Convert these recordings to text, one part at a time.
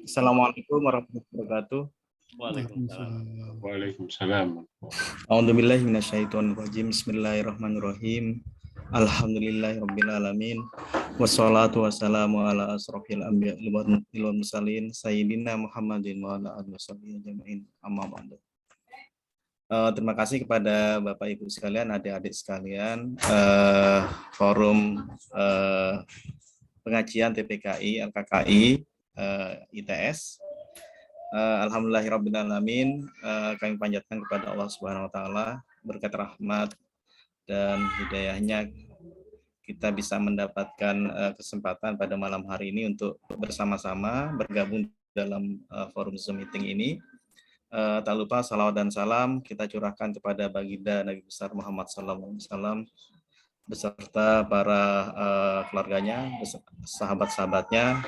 Assalamualaikum warahmatullahi wabarakatuh. Waalaikumsalam. Waalaikumsalam. A'udzubillahi minasyaitonirrajim. Bismillahirrahmanirrahim. Alhamdulillahirabbil alamin. Wassalatu wassalamu ala asrofil anbiya'i wal mursalin sayyidina Muhammadin wa ala alihi wasallam ajmain. Amma ba'du. Terima kasih kepada Bapak Ibu sekalian, adik-adik sekalian, forum pengajian TPKI, LKKI, ITS. Alhamdulillahirrabbilalamin, kami panjatkan kepada Allah Subhanahu wa Ta'ala berkat rahmat dan hidayahnya kita bisa mendapatkan kesempatan pada malam hari ini untuk bersama-sama bergabung dalam forum Zoom meeting ini. Tak lupa salawat dan salam kita curahkan kepada baginda Nabi besar Muhammad SAW beserta para keluarganya, sahabat-sahabatnya,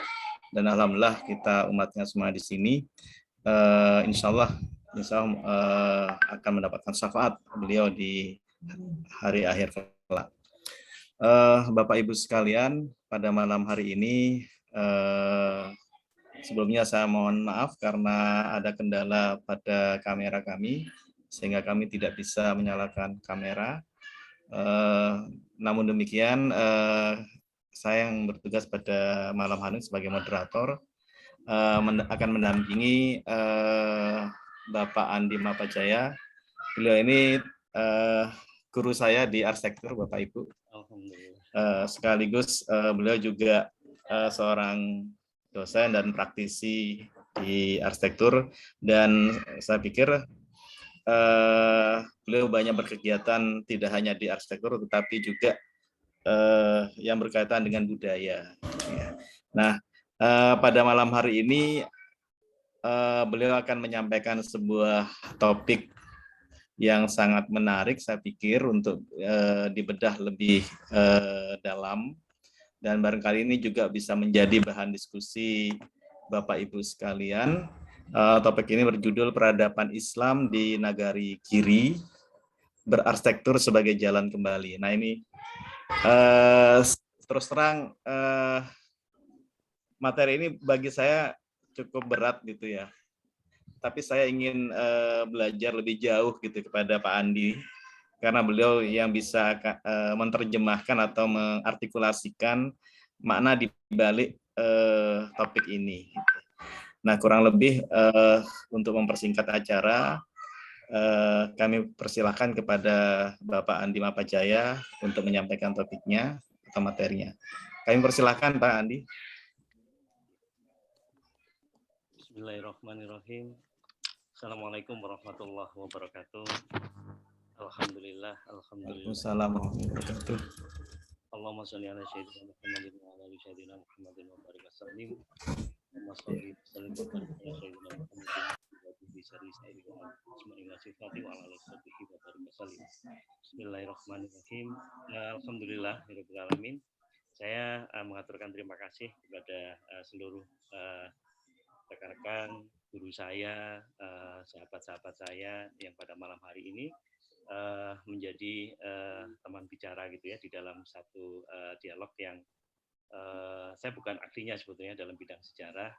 dan alhamdulillah kita umatnya semua di sini. Insya Allah akan mendapatkan syafaat beliau di hari akhir kelak. Bapak Ibu sekalian, pada malam hari ini sebelumnya saya mohon maaf karena ada kendala pada kamera kami sehingga kami tidak bisa menyalakan kamera. Namun demikian saya yang bertugas pada malam hari ini sebagai moderator akan mendampingi Bapak Andi Mapajaya. Beliau ini guru saya di arsitektur, Bapak Ibu. Sekaligus beliau juga seorang dosen dan praktisi di arsitektur, dan saya pikir beliau banyak berkegiatan tidak hanya di arsitektur tetapi juga yang berkaitan dengan budaya. Nah, pada malam hari ini beliau akan menyampaikan sebuah topik yang sangat menarik, saya pikir, untuk dibedah lebih dalam, dan barangkali ini juga bisa menjadi bahan diskusi Bapak Ibu sekalian. Topik ini berjudul Peradaban Islam di Nagari Giri, Berarsitektur sebagai Jalan Kembali. Nah ini terus terang materi ini bagi saya cukup berat gitu ya. Tapi saya ingin belajar lebih jauh gitu kepada Pak Andi, karena beliau yang bisa menerjemahkan atau mengartikulasikan makna di balik topik ini. Nah, kurang lebih untuk mempersingkat acara, kami persilahkan kepada Bapak Andi Mapajaya untuk menyampaikan topiknya atau materinya. Kami persilahkan Pak Andi. Bismillahirrahmanirrahim. Assalamualaikum warahmatullahi wabarakatuh. Alhamdulillah, alhamdulillah. Assalamualaikum warahmatullahi wabarakatuh. Allahumma sholli ala sayyidina Muhammadin wa ala ali sayyidina Muhammadin wa barik wasallim. Allahumma sholli wa sallim wa barik ala sayyidina Muhammadin bi syarri sayyidina Muhammadin wa sifati wa ala alihi wa barik wasallim. Bismillahirrahmanirrahim. Alhamdulillah rabbil alamin. Saya mengaturkan terima kasih kepada seluruh rekan-rekan, guru saya, sahabat-sahabat saya yang pada malam hari ini menjadi teman bicara gitu ya di dalam satu dialog yang saya bukan ahlinya sebetulnya dalam bidang sejarah,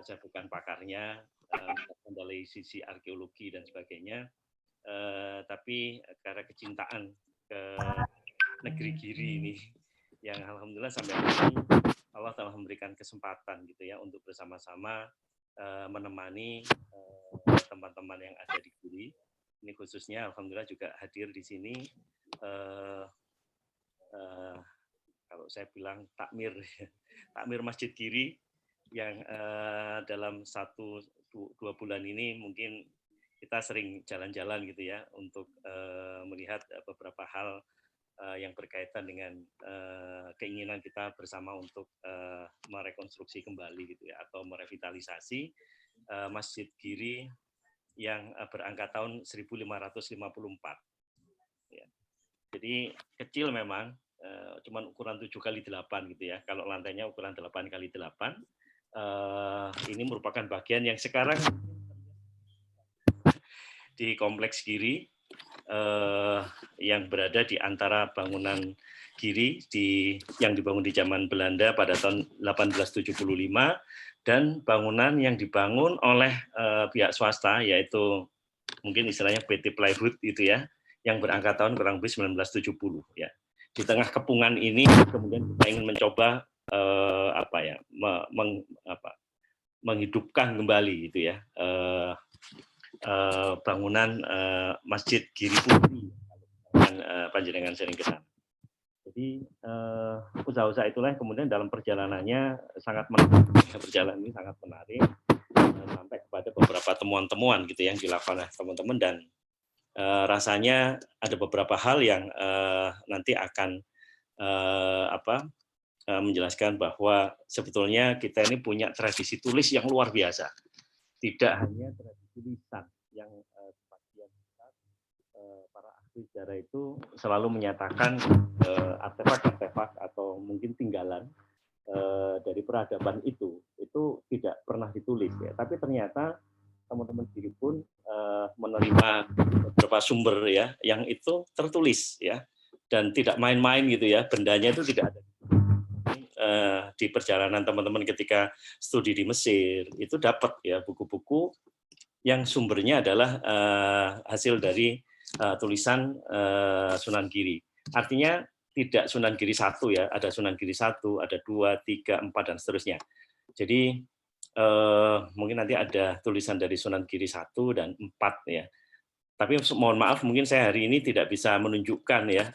saya bukan pakarnya dari sisi arkeologi dan sebagainya, tapi karena kecintaan ke negeri Giri ini yang alhamdulillah sampai hari ini Allah telah memberikan kesempatan gitu ya untuk bersama-sama menemani teman-teman yang ada di Giri. Ini khususnya alhamdulillah juga hadir di sini kalau saya bilang takmir Masjid Giri yang dalam 1-2 bulan ini mungkin kita sering jalan-jalan gitu ya untuk melihat beberapa hal yang berkaitan dengan keinginan kita bersama untuk merekonstruksi kembali gitu ya atau merevitalisasi Masjid Giri yang berangka tahun 1554. Ya. Jadi kecil memang, cuman ukuran 7x8 gitu ya. Kalau lantainya ukuran 8x8, ini merupakan bagian yang sekarang di Kompleks Giri yang berada di antara bangunan Giri yang dibangun di zaman Belanda pada tahun 1875 dan bangunan yang dibangun oleh pihak swasta, yaitu mungkin istilahnya PT Plywood itu ya, yang berangkat tahun kurang lebih 1970 ya. Di tengah kepungan ini kemudian kita ingin mencoba menghidupkan kembali gitu ya bangunan Masjid Giri Putri panjenengan sering ke sana. Jadi usaha-usaha itulah kemudian dalam perjalanannya sangat menarik, perjalanan ini sangat menarik sampai kepada beberapa temuan-temuan gitu yang dilakukan oleh teman-teman, dan rasanya ada beberapa hal yang nanti akan menjelaskan bahwa sebetulnya kita ini punya tradisi tulis yang luar biasa. Tidak hanya tradisi lisan yang sebagian besar para ahli sejarah itu selalu menyatakan artefak-artefak atau mungkin tinggalan dari peradaban itu tidak pernah ditulis ya. Tapi ternyata teman-teman sendiri pun menerima beberapa sumber ya yang itu tertulis ya, dan tidak main-main gitu ya, bendanya itu tidak ada. Di perjalanan teman-teman ketika studi di Mesir itu dapat ya buku-buku yang sumbernya adalah hasil dari tulisan Sunan Giri. Artinya tidak Sunan Giri 1 ya, ada Sunan Giri 1, ada 2, 3, 4 dan seterusnya. Jadi mungkin nanti ada tulisan dari Sunan Giri 1 dan 4 ya. Tapi mohon maaf mungkin saya hari ini tidak bisa menunjukkan ya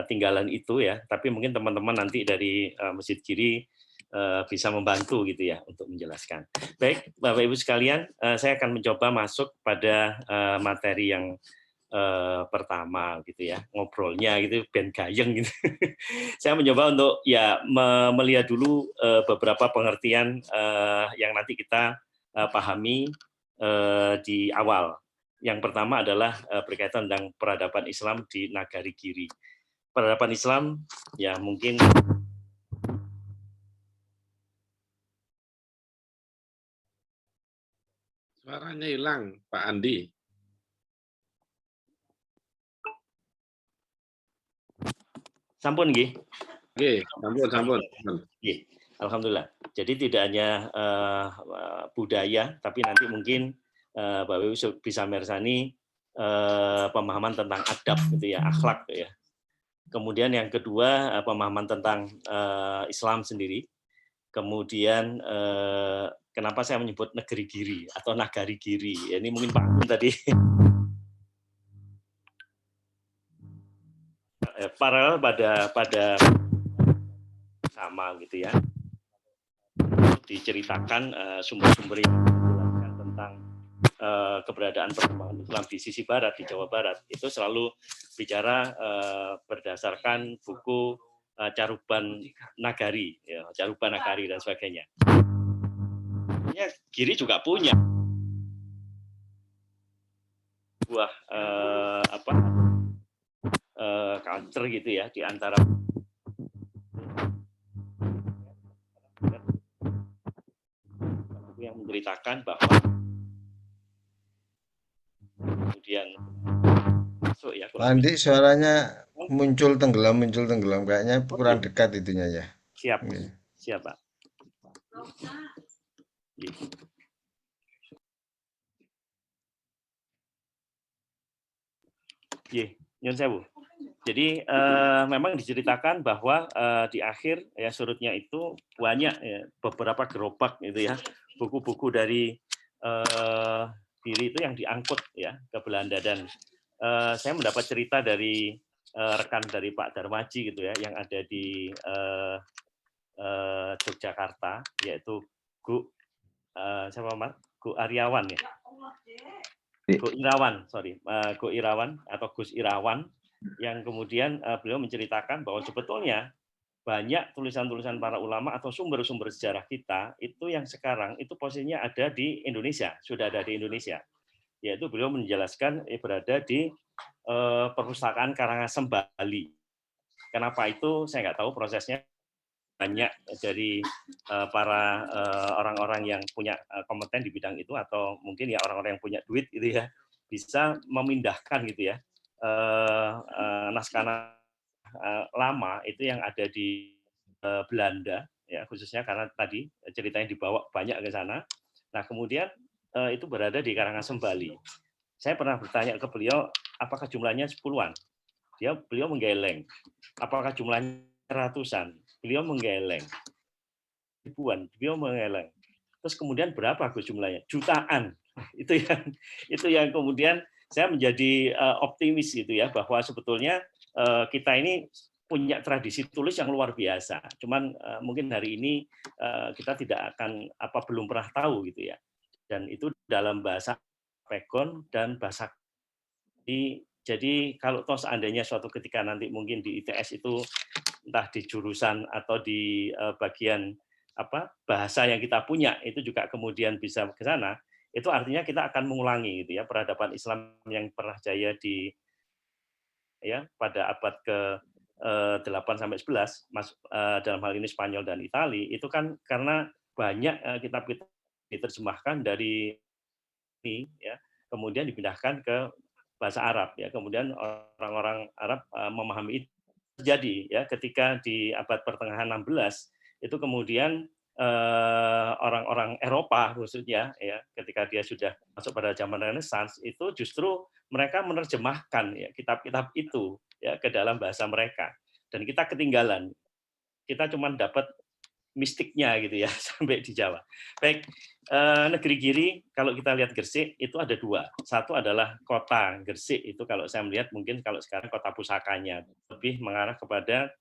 tinggalan itu ya, tapi mungkin teman-teman nanti dari Masjid Giri bisa membantu gitu ya untuk menjelaskan. Baik, Bapak Ibu sekalian, saya akan mencoba masuk pada materi yang pertama gitu ya, ngobrolnya gitu ben gayeng gitu. Saya mencoba untuk ya melihat dulu beberapa pengertian yang nanti kita pahami di awal. Yang pertama adalah berkaitan dengan peradaban Islam di Nagari Giri. Peradaban Islam ya mungkin suaranya hilang, Pak Andi. Sampun nggih. Oke, sampun. Nggih. Alhamdulillah. Jadi tidak hanya budaya, tapi nanti mungkin Bapak Ibu bisa mersani pemahaman tentang adab gitu ya, akhlak gitu ya. Kemudian yang kedua pemahaman tentang Islam sendiri. Kemudian kenapa saya menyebut negeri Giri atau Nagari Giri? Ya, ini mungkin Pak Amin tadi paralel pada sama gitu ya. Diceritakan sumber-sumber yang menjelaskan tentang keberadaan perkembangan Islam di sisi barat, di Jawa Barat, itu selalu bicara berdasarkan buku Caruban Nagari, ya, Caruban Nagari dan sebagainya. Giri juga punya buah culture gitu ya di antara yang menceritakan bahwa kemudian masuk ya. Pak Andi, suaranya muncul tenggelam kayaknya kurang dekat itunya ya. Siap, siap Pak. Nyun sewu. Jadi memang diceritakan bahwa di akhir ya surutnya itu banyak ya, beberapa gerobak gitu ya, buku-buku dari Giri itu yang diangkut ya ke Belanda, dan saya mendapat cerita dari rekan dari Pak Darmaji gitu ya yang ada di Yogyakarta, yaitu Gu Aryawan ya. Gu Irawan atau Gus Irawan, yang kemudian beliau menceritakan bahwa sebetulnya banyak tulisan-tulisan para ulama atau sumber-sumber sejarah kita itu yang sekarang itu posisinya ada di Indonesia, sudah ada di Indonesia. Yaitu beliau menjelaskan berada di Perpustakaan Karangasem Bali. Kenapa itu saya nggak tahu prosesnya. Banyak dari para orang-orang yang punya kompeten di bidang itu, atau mungkin ya orang-orang yang punya duit gitu ya, bisa memindahkan gitu ya naskah lama itu yang ada di Belanda ya khususnya karena tadi ceritanya dibawa banyak ke sana. Nah kemudian itu berada di Karangasem, Bali. Saya pernah bertanya ke beliau, apakah jumlahnya 10-an? Beliau menggeleng. Apakah jumlahnya ratusan? Beliau menggeleng. Ribuan, beliau menggeleng. Terus kemudian berapa Gus jumlahnya? Jutaan. Itu yang kemudian saya menjadi optimis gitu ya, bahwa sebetulnya kita ini punya tradisi tulis yang luar biasa. Cuman mungkin hari ini kita tidak akan belum pernah tahu gitu ya. Dan itu dalam bahasa Pegon dan bahasa. Jadi kalau toh seandainya suatu ketika nanti mungkin di ITS itu entah di jurusan atau di bagian bahasa yang kita punya itu juga kemudian bisa ke sana, itu artinya kita akan mengulangi gitu ya peradaban Islam yang pernah jaya pada abad ke 8 sampai 11 dalam hal ini Spanyol dan Itali, itu kan karena banyak kitab-kitab diterjemahkan dari ini ya, kemudian dipindahkan ke bahasa Arab ya, kemudian orang-orang Arab memahami itu. Terjadi ya ketika di abad pertengahan 16 itu kemudian orang-orang Eropa khususnya ya, ketika dia sudah masuk pada zaman Renaissance, itu justru mereka menerjemahkan ya kitab-kitab itu ya ke dalam bahasa mereka, dan kita ketinggalan. Kita cuma dapat mistiknya gitu ya sampai di Jawa. Baik, negeri Giri kalau kita lihat Gresik itu ada dua. Satu adalah kota Gresik, itu kalau saya melihat mungkin kalau sekarang kota pusakanya, lebih mengarah kepada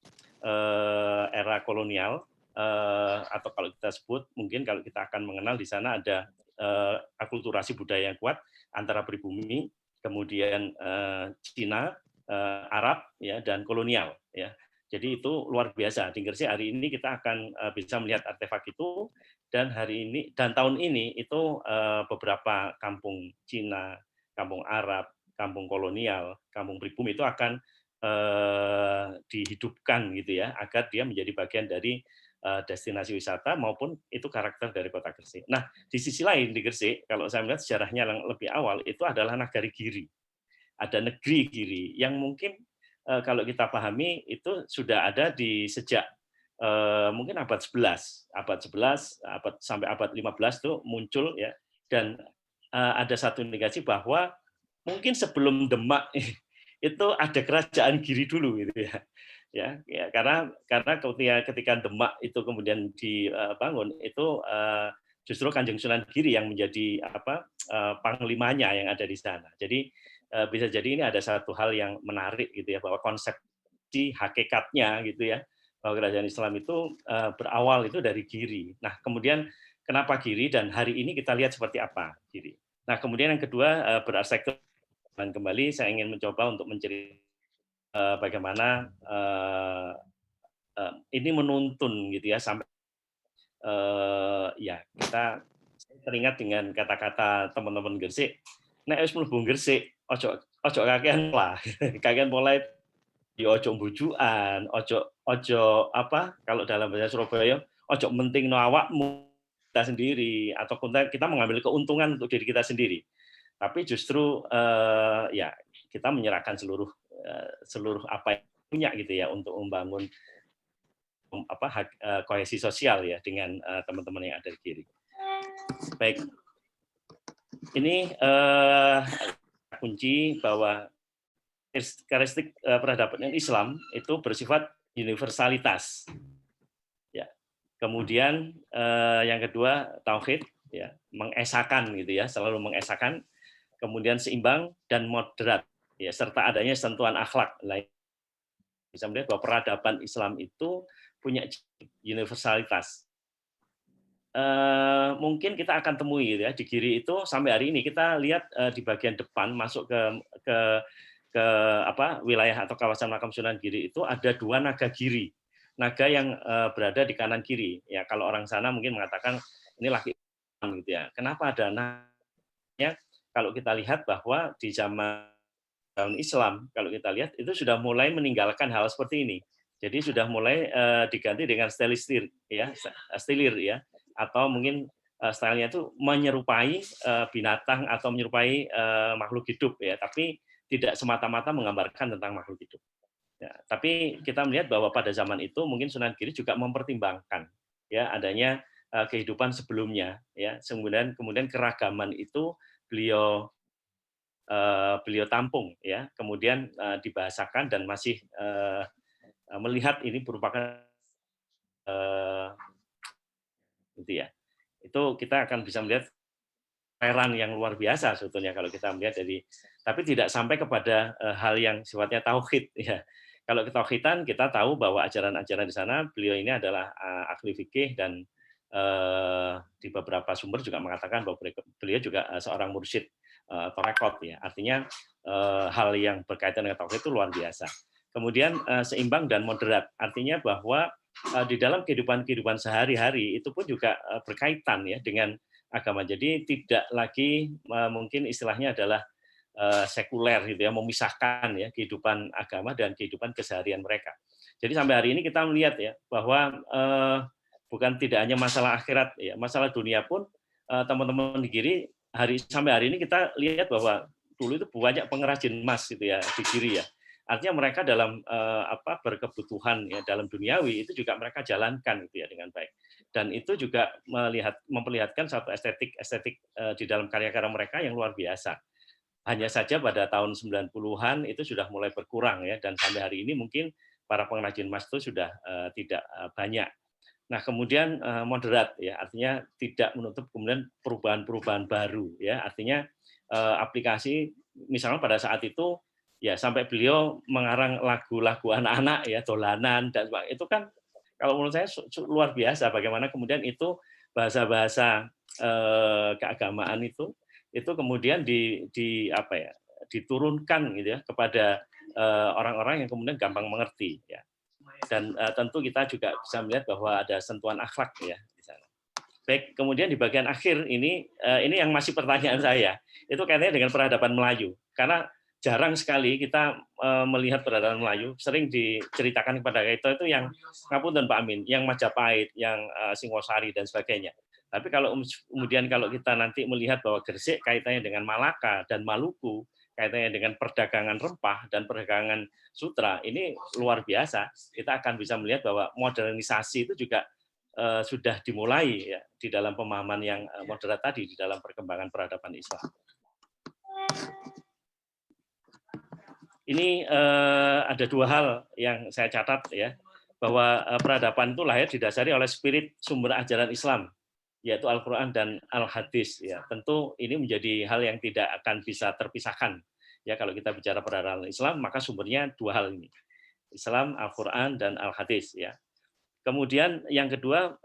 era kolonial, atau kalau kita sebut mungkin kalau kita akan mengenal di sana ada akulturasi budaya yang kuat antara pribumi, kemudian Cina, Arab ya, dan kolonial ya. Jadi itu luar biasa. Di Gresik hari ini kita akan bisa melihat artefak itu, dan hari ini dan tahun ini itu beberapa kampung Cina, kampung Arab, kampung kolonial, kampung pribumi itu akan dihidupkan gitu ya, agar dia menjadi bagian dari destinasi wisata maupun itu karakter dari kota Gresik. Nah, di sisi lain di Gresik, kalau saya melihat sejarahnya yang lebih awal itu adalah Nagari Giri. Ada negeri Giri yang mungkin kalau kita pahami itu sudah ada di sejak mungkin abad 11 sampai abad 15 itu muncul ya, dan ada satu indikasi bahwa mungkin sebelum Demak itu ada kerajaan Giri dulu gitu ya. Ya, karena ketika Demak itu kemudian dibangun itu justru Kanjeng Sunan Giri yang menjadi panglimanya yang ada di sana. Jadi bisa jadi ini ada satu hal yang menarik gitu ya, bahwa konsepsi hakikatnya gitu ya, bahwa kerajaan Islam itu berawal itu dari Giri. Nah kemudian kenapa Giri, dan hari ini kita lihat seperti apa Giri. Nah kemudian yang kedua berarsitektur, dan kembali saya ingin mencoba untuk menceritakan bagaimana ini menuntun gitu ya, sampai ya kita teringat dengan kata-kata teman-teman Gresik, nek wis mlebu Gresik ojo kakean lah. Kakean mulai di ojo bujukan, ojo kalau dalam bahasa Surabaya, ojo mentingno awakmu kita sendiri, atau kita mengambil keuntungan untuk diri kita sendiri. Tapi justru ya kita menyerahkan seluruh apa yang punya gitu ya untuk membangun kohesi sosial ya dengan teman-teman yang ada di kiri. Baik. Ini kunci bahwa karakteristik peradaban Islam itu bersifat universalitas. Ya. Kemudian yang kedua tauhid ya, mengesakan gitu ya, selalu mengesakan. Kemudian seimbang dan moderat ya, serta adanya sentuhan akhlak. Bisa melihat bahwa peradaban Islam itu punya universalitas. Mungkin kita akan temui gitu ya di Giri itu sampai hari ini kita lihat di bagian depan masuk ke wilayah atau kawasan makam Sunan Giri itu ada dua naga Giri, naga yang berada di kanan kiri ya. Kalau orang sana mungkin mengatakan ini laki gitu ya. Kenapa ada naganya? Kalau kita lihat bahwa di zaman Islam, kalau kita lihat itu sudah mulai meninggalkan hal seperti ini. Jadi sudah mulai diganti dengan stilir ya, atau mungkin stylenya itu menyerupai binatang atau menyerupai makhluk hidup ya, tapi tidak semata-mata menggambarkan tentang makhluk hidup. Ya, tapi kita melihat bahwa pada zaman itu mungkin Sunan Giri juga mempertimbangkan ya adanya kehidupan sebelumnya, ya kemudian keragaman itu beliau tampung, ya kemudian dibahasakan dan masih melihat ini merupakan gitu ya. Itu kita akan bisa melihat toleran yang luar biasa sebetulnya kalau kita melihat tapi tidak sampai kepada hal yang sifatnya tauhid ya. Kalau ketauhidan kita tahu bahwa ajaran-ajaran di sana beliau ini adalah ahli fikih dan di beberapa sumber juga mengatakan bahwa beliau juga seorang mursyid tarekat ya. Artinya hal yang berkaitan dengan tauhid itu luar biasa. Kemudian seimbang dan moderat. Artinya bahwa di dalam kehidupan sehari-hari itu pun juga berkaitan ya dengan agama. Jadi tidak lagi mungkin istilahnya adalah sekuler gitu ya, memisahkan ya kehidupan agama dan kehidupan keseharian mereka. Jadi sampai hari ini kita melihat ya bahwa bukan tidak hanya masalah akhirat ya, masalah dunia pun teman-teman di Giri sampai hari ini kita lihat bahwa dulu itu banyak pengrajin emas gitu ya di Giri ya. Artinya mereka dalam berkebutuhan ya dalam duniawi itu juga mereka jalankan gitu ya dengan baik. Dan itu juga memperlihatkan satu estetik di dalam karya-karya mereka yang luar biasa. Hanya saja pada tahun 90-an itu sudah mulai berkurang ya, dan sampai hari ini mungkin para pengrajin emas itu sudah tidak banyak. Nah, kemudian moderat ya, artinya tidak menutup kemudian perubahan-perubahan baru ya, artinya aplikasi misalnya pada saat itu ya sampai beliau mengarang lagu-lagu anak-anak ya, dolanan dan itu kan kalau menurut saya luar biasa bagaimana kemudian itu bahasa-bahasa keagamaan itu kemudian diturunkan gitu ya kepada orang-orang yang kemudian gampang mengerti ya. Dan tentu kita juga bisa melihat bahwa ada sentuhan akhlak ya di sana. Baik, kemudian di bagian akhir ini yang masih pertanyaan saya, itu kaitannya dengan peradaban Melayu. Karena jarang sekali kita melihat peradaban Melayu, sering diceritakan kepada kita itu yang ngapunten Pak Amin, yang Majapahit, yang Singosari dan sebagainya. Tapi kemudian kalau kita nanti melihat bahwa Gresik kaitannya dengan Malaka dan Maluku, kaitannya dengan perdagangan rempah dan perdagangan sutra, ini luar biasa. Kita akan bisa melihat bahwa modernisasi itu juga sudah dimulai ya, di dalam pemahaman yang moderat tadi, di dalam perkembangan peradaban Islam. Ini ada dua hal yang saya catat ya, bahwa peradaban itu lahir didasari oleh spirit sumber ajaran Islam, yaitu Al-Quran dan Al-Hadis. Ya, tentu ini menjadi hal yang tidak akan bisa terpisahkan. Ya, kalau kita bicara peradaban Islam, maka sumbernya dua hal ini, Islam, Al-Quran dan Al-Hadis. Ya. Kemudian yang kedua,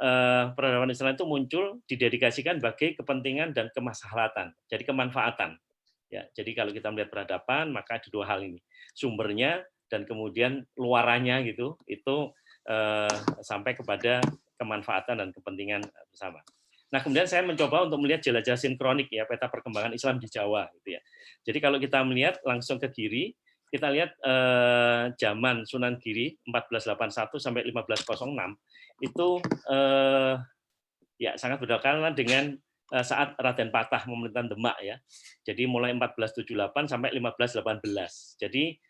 peradaban Islam itu muncul didedikasikan bagi kepentingan dan kemaslahatan, jadi kemanfaatan. Ya, jadi kalau kita melihat peradaban, maka ada dua hal ini, sumbernya dan kemudian luarannya gitu, itu sampai kepada kemanfaatan dan kepentingan bersama. Nah, kemudian saya mencoba untuk melihat jelajah sinkronik ya, peta perkembangan Islam di Jawa gitu ya. Jadi kalau kita melihat langsung ke Giri, kita lihat zaman Sunan Giri 1481 sampai 1506 itu ya sangat berdekatan dengan saat Raden Patah memerintah Demak ya. Jadi mulai 1478 sampai 1518. Jadi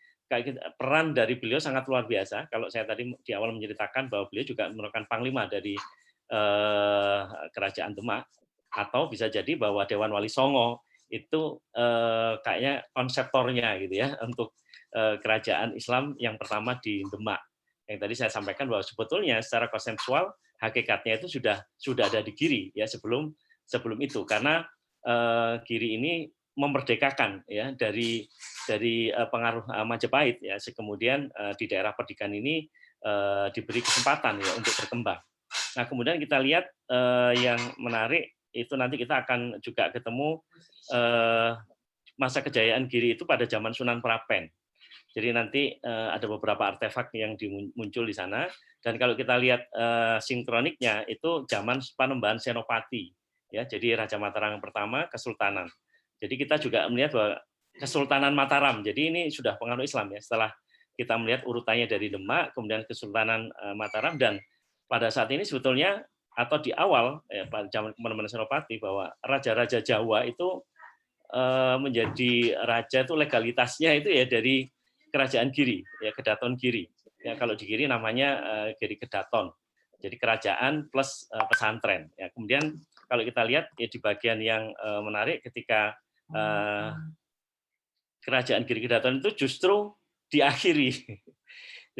peran dari beliau sangat luar biasa. Kalau saya tadi di awal menceritakan bahwa beliau juga merupakan panglima dari kerajaan Demak, atau bisa jadi bahwa Dewan Wali Songo itu kayaknya konseptornya gitu ya untuk kerajaan Islam yang pertama di Demak. Yang tadi saya sampaikan bahwa sebetulnya secara konseptual hakikatnya itu sudah ada di Giri ya sebelum itu, karena Giri ini memerdekakan ya dari pengaruh Majapahit ya, kemudian di daerah Perdikan ini diberi kesempatan ya untuk berkembang. Nah, kemudian kita lihat yang menarik itu nanti kita akan juga ketemu masa kejayaan Giri itu pada zaman Sunan Prapen. Jadi nanti ada beberapa artefak yang muncul di sana, dan kalau kita lihat sinkroniknya itu zaman Panembahan Senopati ya, jadi Raja Mataram yang pertama, Kesultanan. Jadi kita juga melihat bahwa Kesultanan Mataram, jadi ini sudah pengaruh Islam ya, setelah kita melihat urutannya dari Demak, kemudian Kesultanan Mataram, dan pada saat ini sebetulnya atau di awal ya, pada zaman Panembahan Senopati, bahwa raja-raja Jawa itu menjadi raja itu legalitasnya itu ya dari Kerajaan Giri, ya Kedaton Giri. Ya kalau di Giri namanya Giri Kedaton. Jadi kerajaan plus pesantren. Ya, kemudian kalau kita lihat ya, di bagian yang menarik ketika kerajaan Giri Kedaton itu justru diakhiri,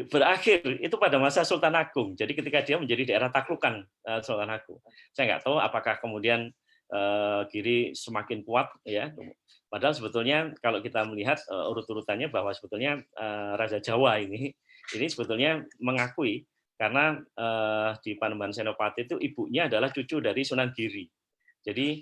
berakhir itu pada masa Sultan Agung. Jadi ketika dia menjadi daerah taklukan Sultan Agung. Saya nggak tahu apakah kemudian Giri semakin kuat ya. Padahal sebetulnya kalau kita melihat urut-urutannya bahwa sebetulnya Raja Jawa ini sebetulnya mengakui karena di Panembahan Senopati itu ibunya adalah cucu dari Sunan Giri. Jadi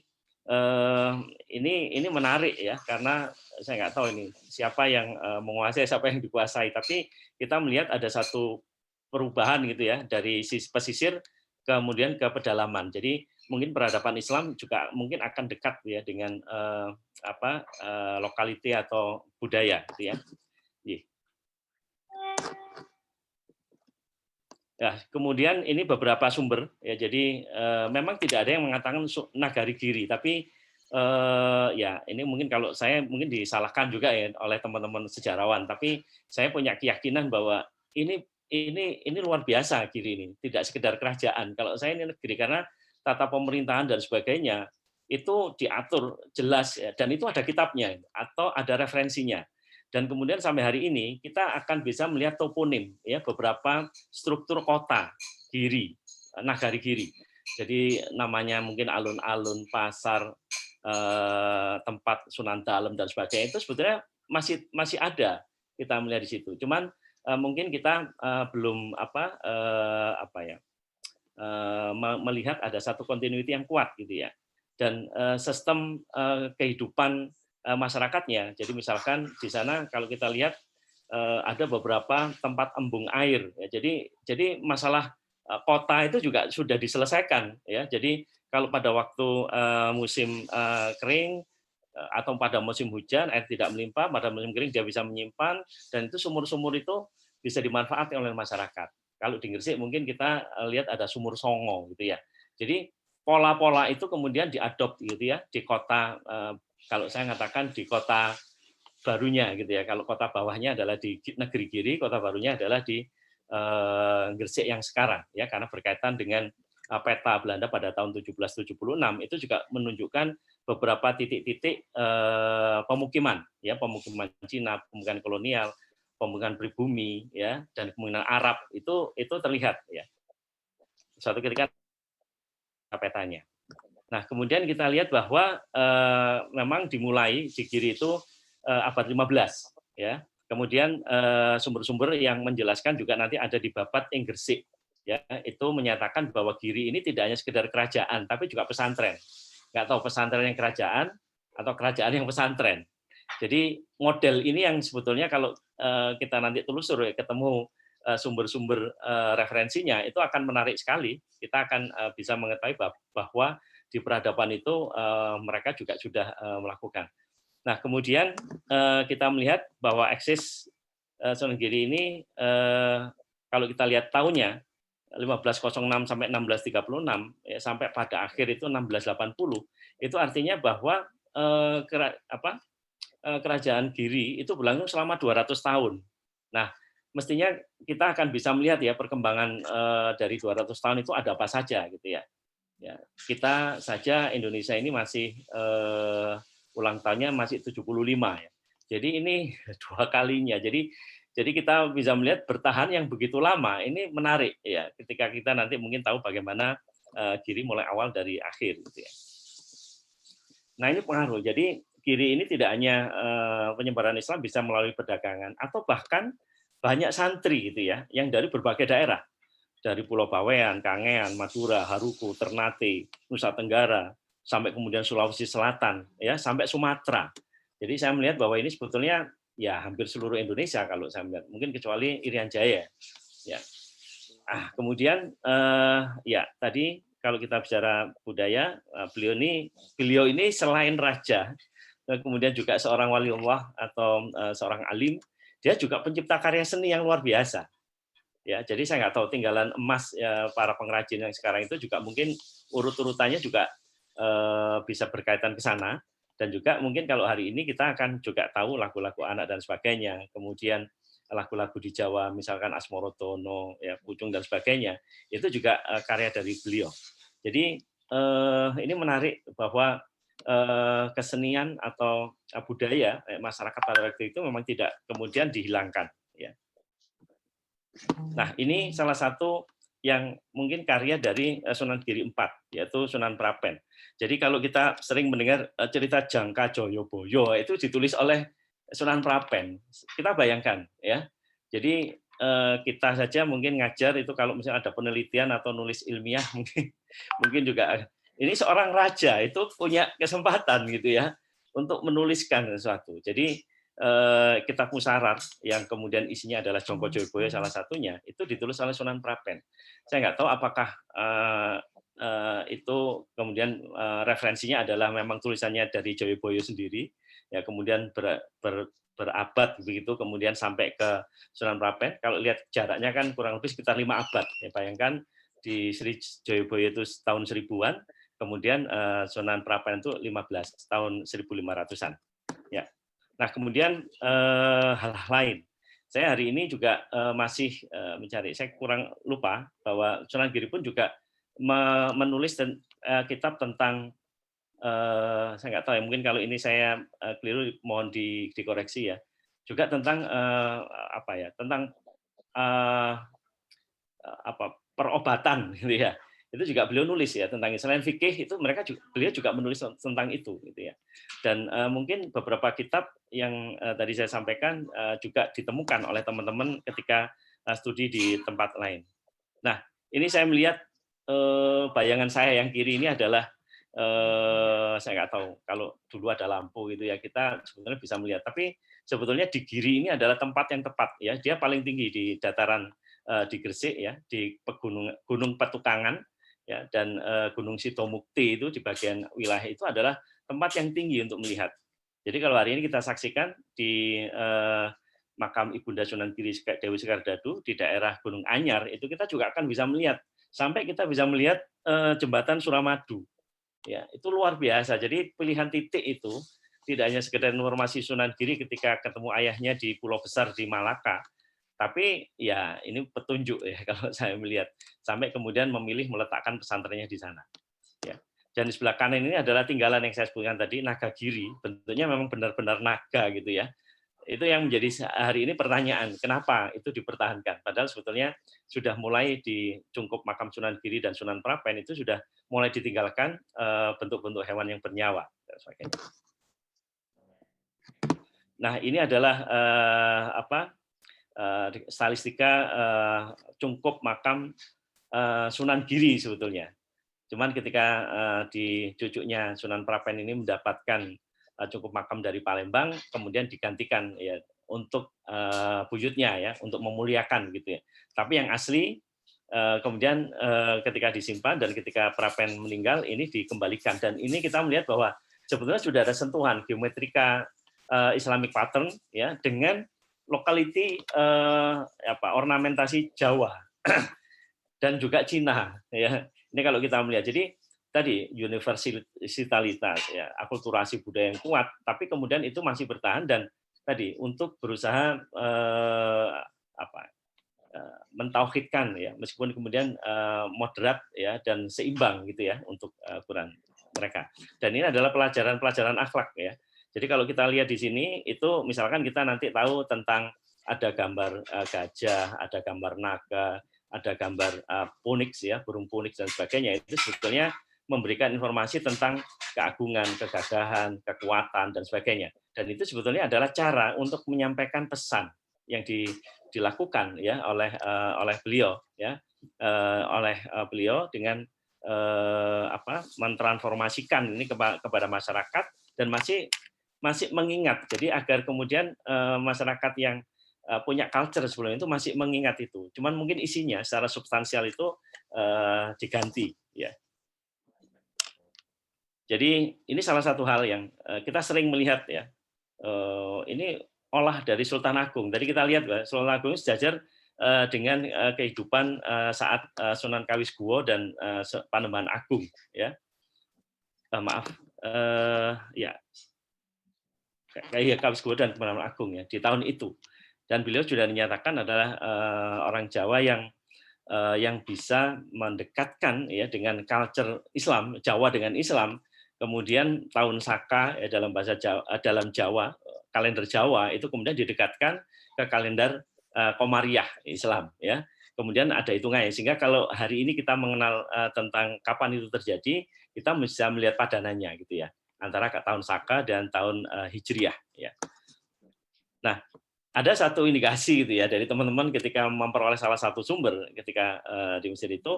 ini menarik ya, karena saya nggak tahu ini siapa yang menguasai, siapa yang dikuasai. Tapi kita melihat ada satu perubahan gitu ya dari sisi pesisir kemudian ke pedalaman. Jadi mungkin peradaban Islam juga mungkin akan dekat ya dengan lokality atau budaya gitu ya. Ya, kemudian ini beberapa sumber ya. Jadi memang tidak ada yang mengatakan Nagari Giri, tapi ya ini mungkin kalau saya mungkin disalahkan juga ya oleh teman-teman sejarawan, tapi saya punya keyakinan bahwa ini luar biasa Giri ini, tidak sekedar kerajaan. Kalau saya ini negeri karena tata pemerintahan dan sebagainya itu diatur jelas ya, dan itu ada kitabnya atau ada referensinya. Dan kemudian sampai hari ini kita akan bisa melihat toponim ya, beberapa struktur kota Giri, Nagari Giri. Jadi namanya mungkin alun-alun, pasar, tempat Sunan Dalem dan sebagainya itu sebetulnya masih ada kita melihat di situ. Cuman mungkin kita belum melihat ada satu continuity yang kuat gitu ya. Dan sistem kehidupan masyarakatnya. Jadi misalkan di sana kalau kita lihat ada beberapa tempat embung air. Ya. Jadi masalah kota itu juga sudah diselesaikan. Ya. Jadi kalau pada waktu musim kering atau pada musim hujan air tidak melimpah, pada musim kering dia bisa menyimpan, dan itu sumur-sumur itu bisa dimanfaatkan oleh masyarakat. Kalau di Gresik mungkin kita lihat ada sumur Songo gitu ya. Jadi pola-pola itu kemudian diadopt gitu ya di kota. Kalau saya mengatakan di kota barunya gitu ya. Kalau kota bawahnya adalah di Negeri Giri, kota barunya adalah di Gresik yang sekarang ya, karena berkaitan dengan peta Belanda pada tahun 1776 itu juga menunjukkan beberapa titik-titik pemukiman ya, pemukiman Cina, pemukiman kolonial, pemukiman pribumi ya, dan kemungkinan Arab itu terlihat ya. Suatu ketika petanya. Nah, kemudian kita lihat bahwa memang dimulai di Giri itu abad 15 ya. Kemudian sumber-sumber yang menjelaskan juga nanti ada di Babat ing Gresik ya, itu menyatakan bahwa Giri ini tidak hanya sekedar kerajaan tapi juga pesantren. Nggak tahu pesantren yang kerajaan atau kerajaan yang pesantren. Jadi model ini yang sebetulnya kalau kita nanti telusur ya, ketemu sumber-sumber referensinya itu akan menarik sekali. Kita akan bisa mengetahui bahwa di peradaban itu mereka juga sudah melakukan. Nah, kemudian kita melihat bahwa eksis Sunan Giri ini kalau kita lihat tahunnya 1506 sampai 1636 ya, sampai pada akhir itu 1680, itu artinya bahwa kerajaan Giri itu berlangsung selama 200 tahun. Nah, mestinya kita akan bisa melihat ya perkembangan dari 200 tahun itu ada apa saja gitu ya. Ya, kita saja Indonesia ini masih ulang tahunnya masih 75 ya. Jadi ini 2 kalinya. Jadi kita bisa melihat bertahan yang begitu lama. Ini menarik ya ketika kita nanti mungkin tahu bagaimana Giri mulai awal dari akhir gitu ya. Nah, ini pengaruh. Jadi Giri ini tidak hanya penyebaran Islam bisa melalui perdagangan atau bahkan banyak santri gitu ya yang dari berbagai daerah. Dari Pulau Bawean, Kangean, Madura, Haruku, Ternate, Nusa Tenggara, sampai kemudian Sulawesi Selatan, ya sampai Sumatera. Jadi saya melihat bahwa ini sebetulnya ya hampir seluruh Indonesia kalau saya melihat, mungkin kecuali Irian Jaya. Ya. Kemudian ya tadi kalau kita bicara budaya, beliau ini selain raja, kemudian juga seorang waliullah atau seorang alim, dia juga pencipta karya seni yang luar biasa. Ya, jadi saya nggak tahu tinggalan emas ya, para pengrajin yang sekarang itu juga mungkin urut-urutannya juga bisa berkaitan ke sana, dan juga mungkin kalau hari ini kita akan juga tahu lagu-lagu anak dan sebagainya. Kemudian lagu-lagu di Jawa, misalkan Asmoro Tono, ya, Pucung dan sebagainya, itu juga karya dari beliau. Jadi ini menarik bahwa kesenian atau budaya masyarakat pada waktu itu memang tidak kemudian dihilangkan. Ya. Nah, ini salah satu yang mungkin karya dari Sunan Giri IV, yaitu Sunan Prapen. Jadi kalau kita sering mendengar cerita Jangka Joyoboyo, itu ditulis oleh Sunan Prapen. Kita bayangkan, ya. Jadi kita saja mungkin ngajar itu kalau misalnya ada penelitian atau nulis ilmiah mungkin juga ini seorang raja itu punya kesempatan gitu ya untuk menuliskan sesuatu. Jadi kitab Musarar yang kemudian isinya adalah Jongko Joyoboyo salah satunya itu ditulis oleh Sunan Prapen. Saya nggak tahu apakah itu kemudian referensinya adalah memang tulisannya dari Joyoboyo sendiri, ya kemudian berabad begitu, kemudian sampai ke Sunan Prapen. Kalau lihat jaraknya kan kurang lebih sekitar 5 abad. Ya, bayangkan di Sri Joyoboyo itu tahun 1000-an, kemudian Sunan Prapen itu 15 tahun 1500-an. Ya. Nah, kemudian hal lain. Saya hari ini juga masih mencari, saya kurang lupa bahwa Sunan Giri pun juga menulis kitab tentang saya nggak tahu ya, mungkin kalau ini saya keliru mohon dikoreksi ya. Juga tentang apa ya? Tentang perobatan gitu ya. Itu juga beliau nulis ya tentang selain fikih itu beliau juga menulis tentang itu gitu ya. Dan mungkin beberapa kitab yang tadi saya sampaikan juga ditemukan oleh teman-teman ketika studi di tempat lain. Nah, ini saya melihat bayangan saya yang kiri ini adalah saya nggak tahu kalau dulu ada lampu gitu ya, kita sebetulnya bisa melihat. Tapi sebetulnya di Giri ini adalah tempat yang tepat ya. Dia paling tinggi di dataran di Gresik ya, di Gunung Petukangan ya, dan Gunung Sitomukti itu di bagian wilayah itu adalah tempat yang tinggi untuk melihat. Jadi kalau hari ini kita saksikan di makam Ibunda Sunan Giri Dewi Sekardadu di daerah Gunung Anyar, itu kita juga akan bisa melihat sampai kita bisa melihat jembatan Suramadu. Ya, itu luar biasa. Jadi pilihan titik itu tidak hanya sekedar informasi Sunan Giri ketika ketemu ayahnya di Pulau Besar di Malaka, tapi ya ini petunjuk ya kalau saya melihat sampai kemudian memilih meletakkan pesantrennya di sana. Ya. Dan di sebelah kanan ini adalah tinggalan yang saya sebutkan tadi, naga giri, bentuknya memang benar-benar naga gitu ya. Itu yang menjadi hari ini pertanyaan, kenapa itu dipertahankan? Padahal sebetulnya sudah mulai di cungkup makam Sunan Giri dan Sunan Prapen itu sudah mulai ditinggalkan bentuk-bentuk hewan yang bernyawa. Nah, ini adalah stalistika cungkup makam Sunan Giri sebetulnya. Cuman ketika di cucunya Sunan Prapen ini mendapatkan cukup makam dari Palembang, kemudian digantikan ya untuk buyutnya ya, untuk memuliakan gitu ya. Tapi yang asli kemudian ketika disimpan dan ketika Prapen meninggal ini dikembalikan, dan ini kita melihat bahwa sebetulnya sudah ada sentuhan geometrika Islamic pattern ya dengan lokality ornamentasi Jawa dan juga Cina ya. Ini kalau kita melihat, jadi tadi universalitas ya, akulturasi budaya yang kuat, tapi kemudian itu masih bertahan dan tadi untuk berusaha mentauhidkan ya, meskipun kemudian moderat ya dan seimbang gitu ya untuk ukuran mereka. Dan ini adalah pelajaran akhlak ya. Jadi kalau kita lihat di sini itu misalkan kita nanti tahu tentang ada gambar gajah, ada gambar naga, ada gambar punix ya, burung punix dan sebagainya, itu sebetulnya memberikan informasi tentang keagungan, kegagahan, kekuatan dan sebagainya. Dan itu sebetulnya adalah cara untuk menyampaikan pesan yang dilakukan ya oleh beliau ya, beliau dengan mentransformasikan ini kepada masyarakat dan masih mengingat. Jadi agar kemudian masyarakat yang punya culture sebelum itu masih mengingat itu. Cuman mungkin isinya secara substansial itu diganti ya. Jadi ini salah satu hal yang kita sering melihat ya. Ini olah dari Sultan Agung. Tadi kita lihat Sultan Agung sejajar dengan kehidupan saat Sunan Kaliskuwo dan Panembahan Agung ya. Kaliskuwo dan Panembahan Agung ya di tahun itu. Dan beliau sudah dinyatakan adalah orang Jawa yang bisa mendekatkan ya dengan culture Islam, Jawa dengan Islam. Kemudian tahun Saka ya, dalam bahasa Jawa, dalam Jawa, kalender Jawa itu kemudian didekatkan ke kalender Komariah Islam ya. Kemudian ada hitungannya, sehingga kalau hari ini kita mengenal tentang kapan itu terjadi, kita bisa melihat padanannya gitu ya, antara tahun Saka dan tahun Hijriah ya. Nah, ada satu indikasi gitu ya dari teman-teman ketika memperoleh salah satu sumber ketika di Mesir itu,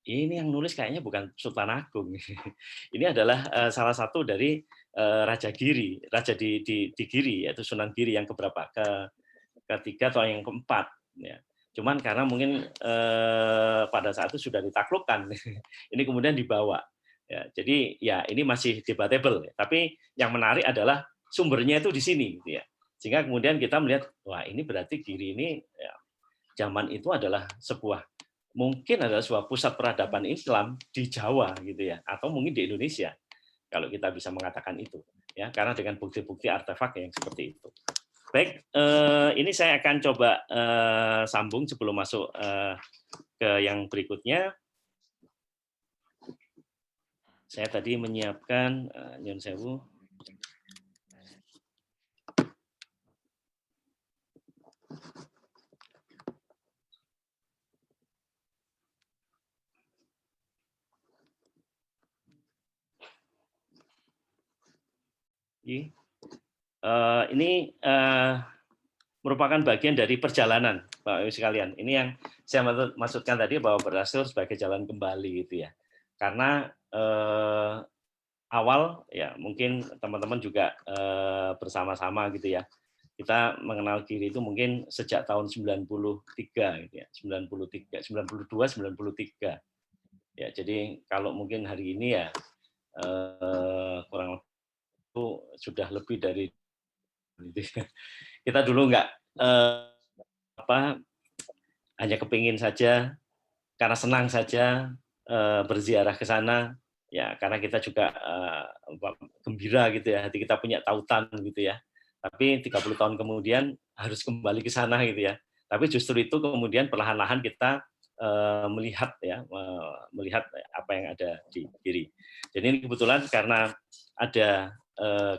ini yang nulis kayaknya bukan Sultan Agung. Ini adalah salah satu dari Raja Giri, raja di Giri, yaitu Sunan Giri yang keberapa, ketiga atau yang keempat. Ya. Cuman karena mungkin pada saat itu sudah ditaklukkan, ini kemudian dibawa. Ya, jadi ya ini masih debatable. Tapi yang menarik adalah sumbernya itu di sini, gitu ya. Sehingga kemudian kita melihat, wah ini berarti Giri ini ya, zaman itu adalah mungkin adalah sebuah pusat peradaban Islam di Jawa gitu ya, atau mungkin di Indonesia kalau kita bisa mengatakan itu ya, karena dengan bukti-bukti artefak yang seperti itu. Baik, ini saya akan coba sambung sebelum masuk ke yang berikutnya. Saya tadi menyiapkan nyun sewu. Ini merupakan bagian dari perjalanan, Bapak Ibu sekalian. Ini yang saya maksudkan tadi bahwa berhasil sebagai jalan kembali gitu ya. Karena awal ya mungkin teman-teman juga bersama-sama gitu ya. Kita mengenal Giri itu mungkin sejak tahun 93 gitu ya. 93, 92, 93. Ya, jadi kalau mungkin hari ini ya kurang itu sudah lebih dari kita dulu nggak hanya kepingin saja karena senang saja berziarah ke sana ya, karena kita juga gembira gitu ya, hati kita punya tautan gitu ya, tapi 30 tahun kemudian harus kembali ke sana gitu ya. Tapi justru itu kemudian perlahan-lahan kita melihat apa yang ada di Giri. Jadi ini kebetulan karena ada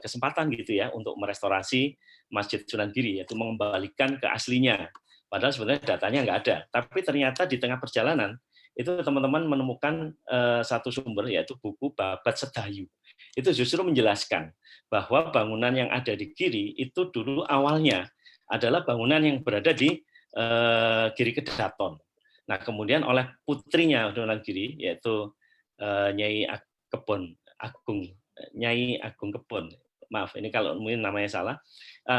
kesempatan gitu ya untuk merestorasi Masjid Sunan Giri, yaitu mengembalikan ke aslinya. Padahal sebenarnya datanya nggak ada. Tapi ternyata di tengah perjalanan itu teman-teman menemukan satu sumber, yaitu buku Babat Sedayu. Itu justru menjelaskan bahwa bangunan yang ada di Giri itu dulu awalnya adalah bangunan yang berada di Giri Kedaton. Nah, kemudian oleh putrinya Sunan Giri, yaitu Nyai Nyai Agung Kebon, maaf ini kalau mungkin namanya salah,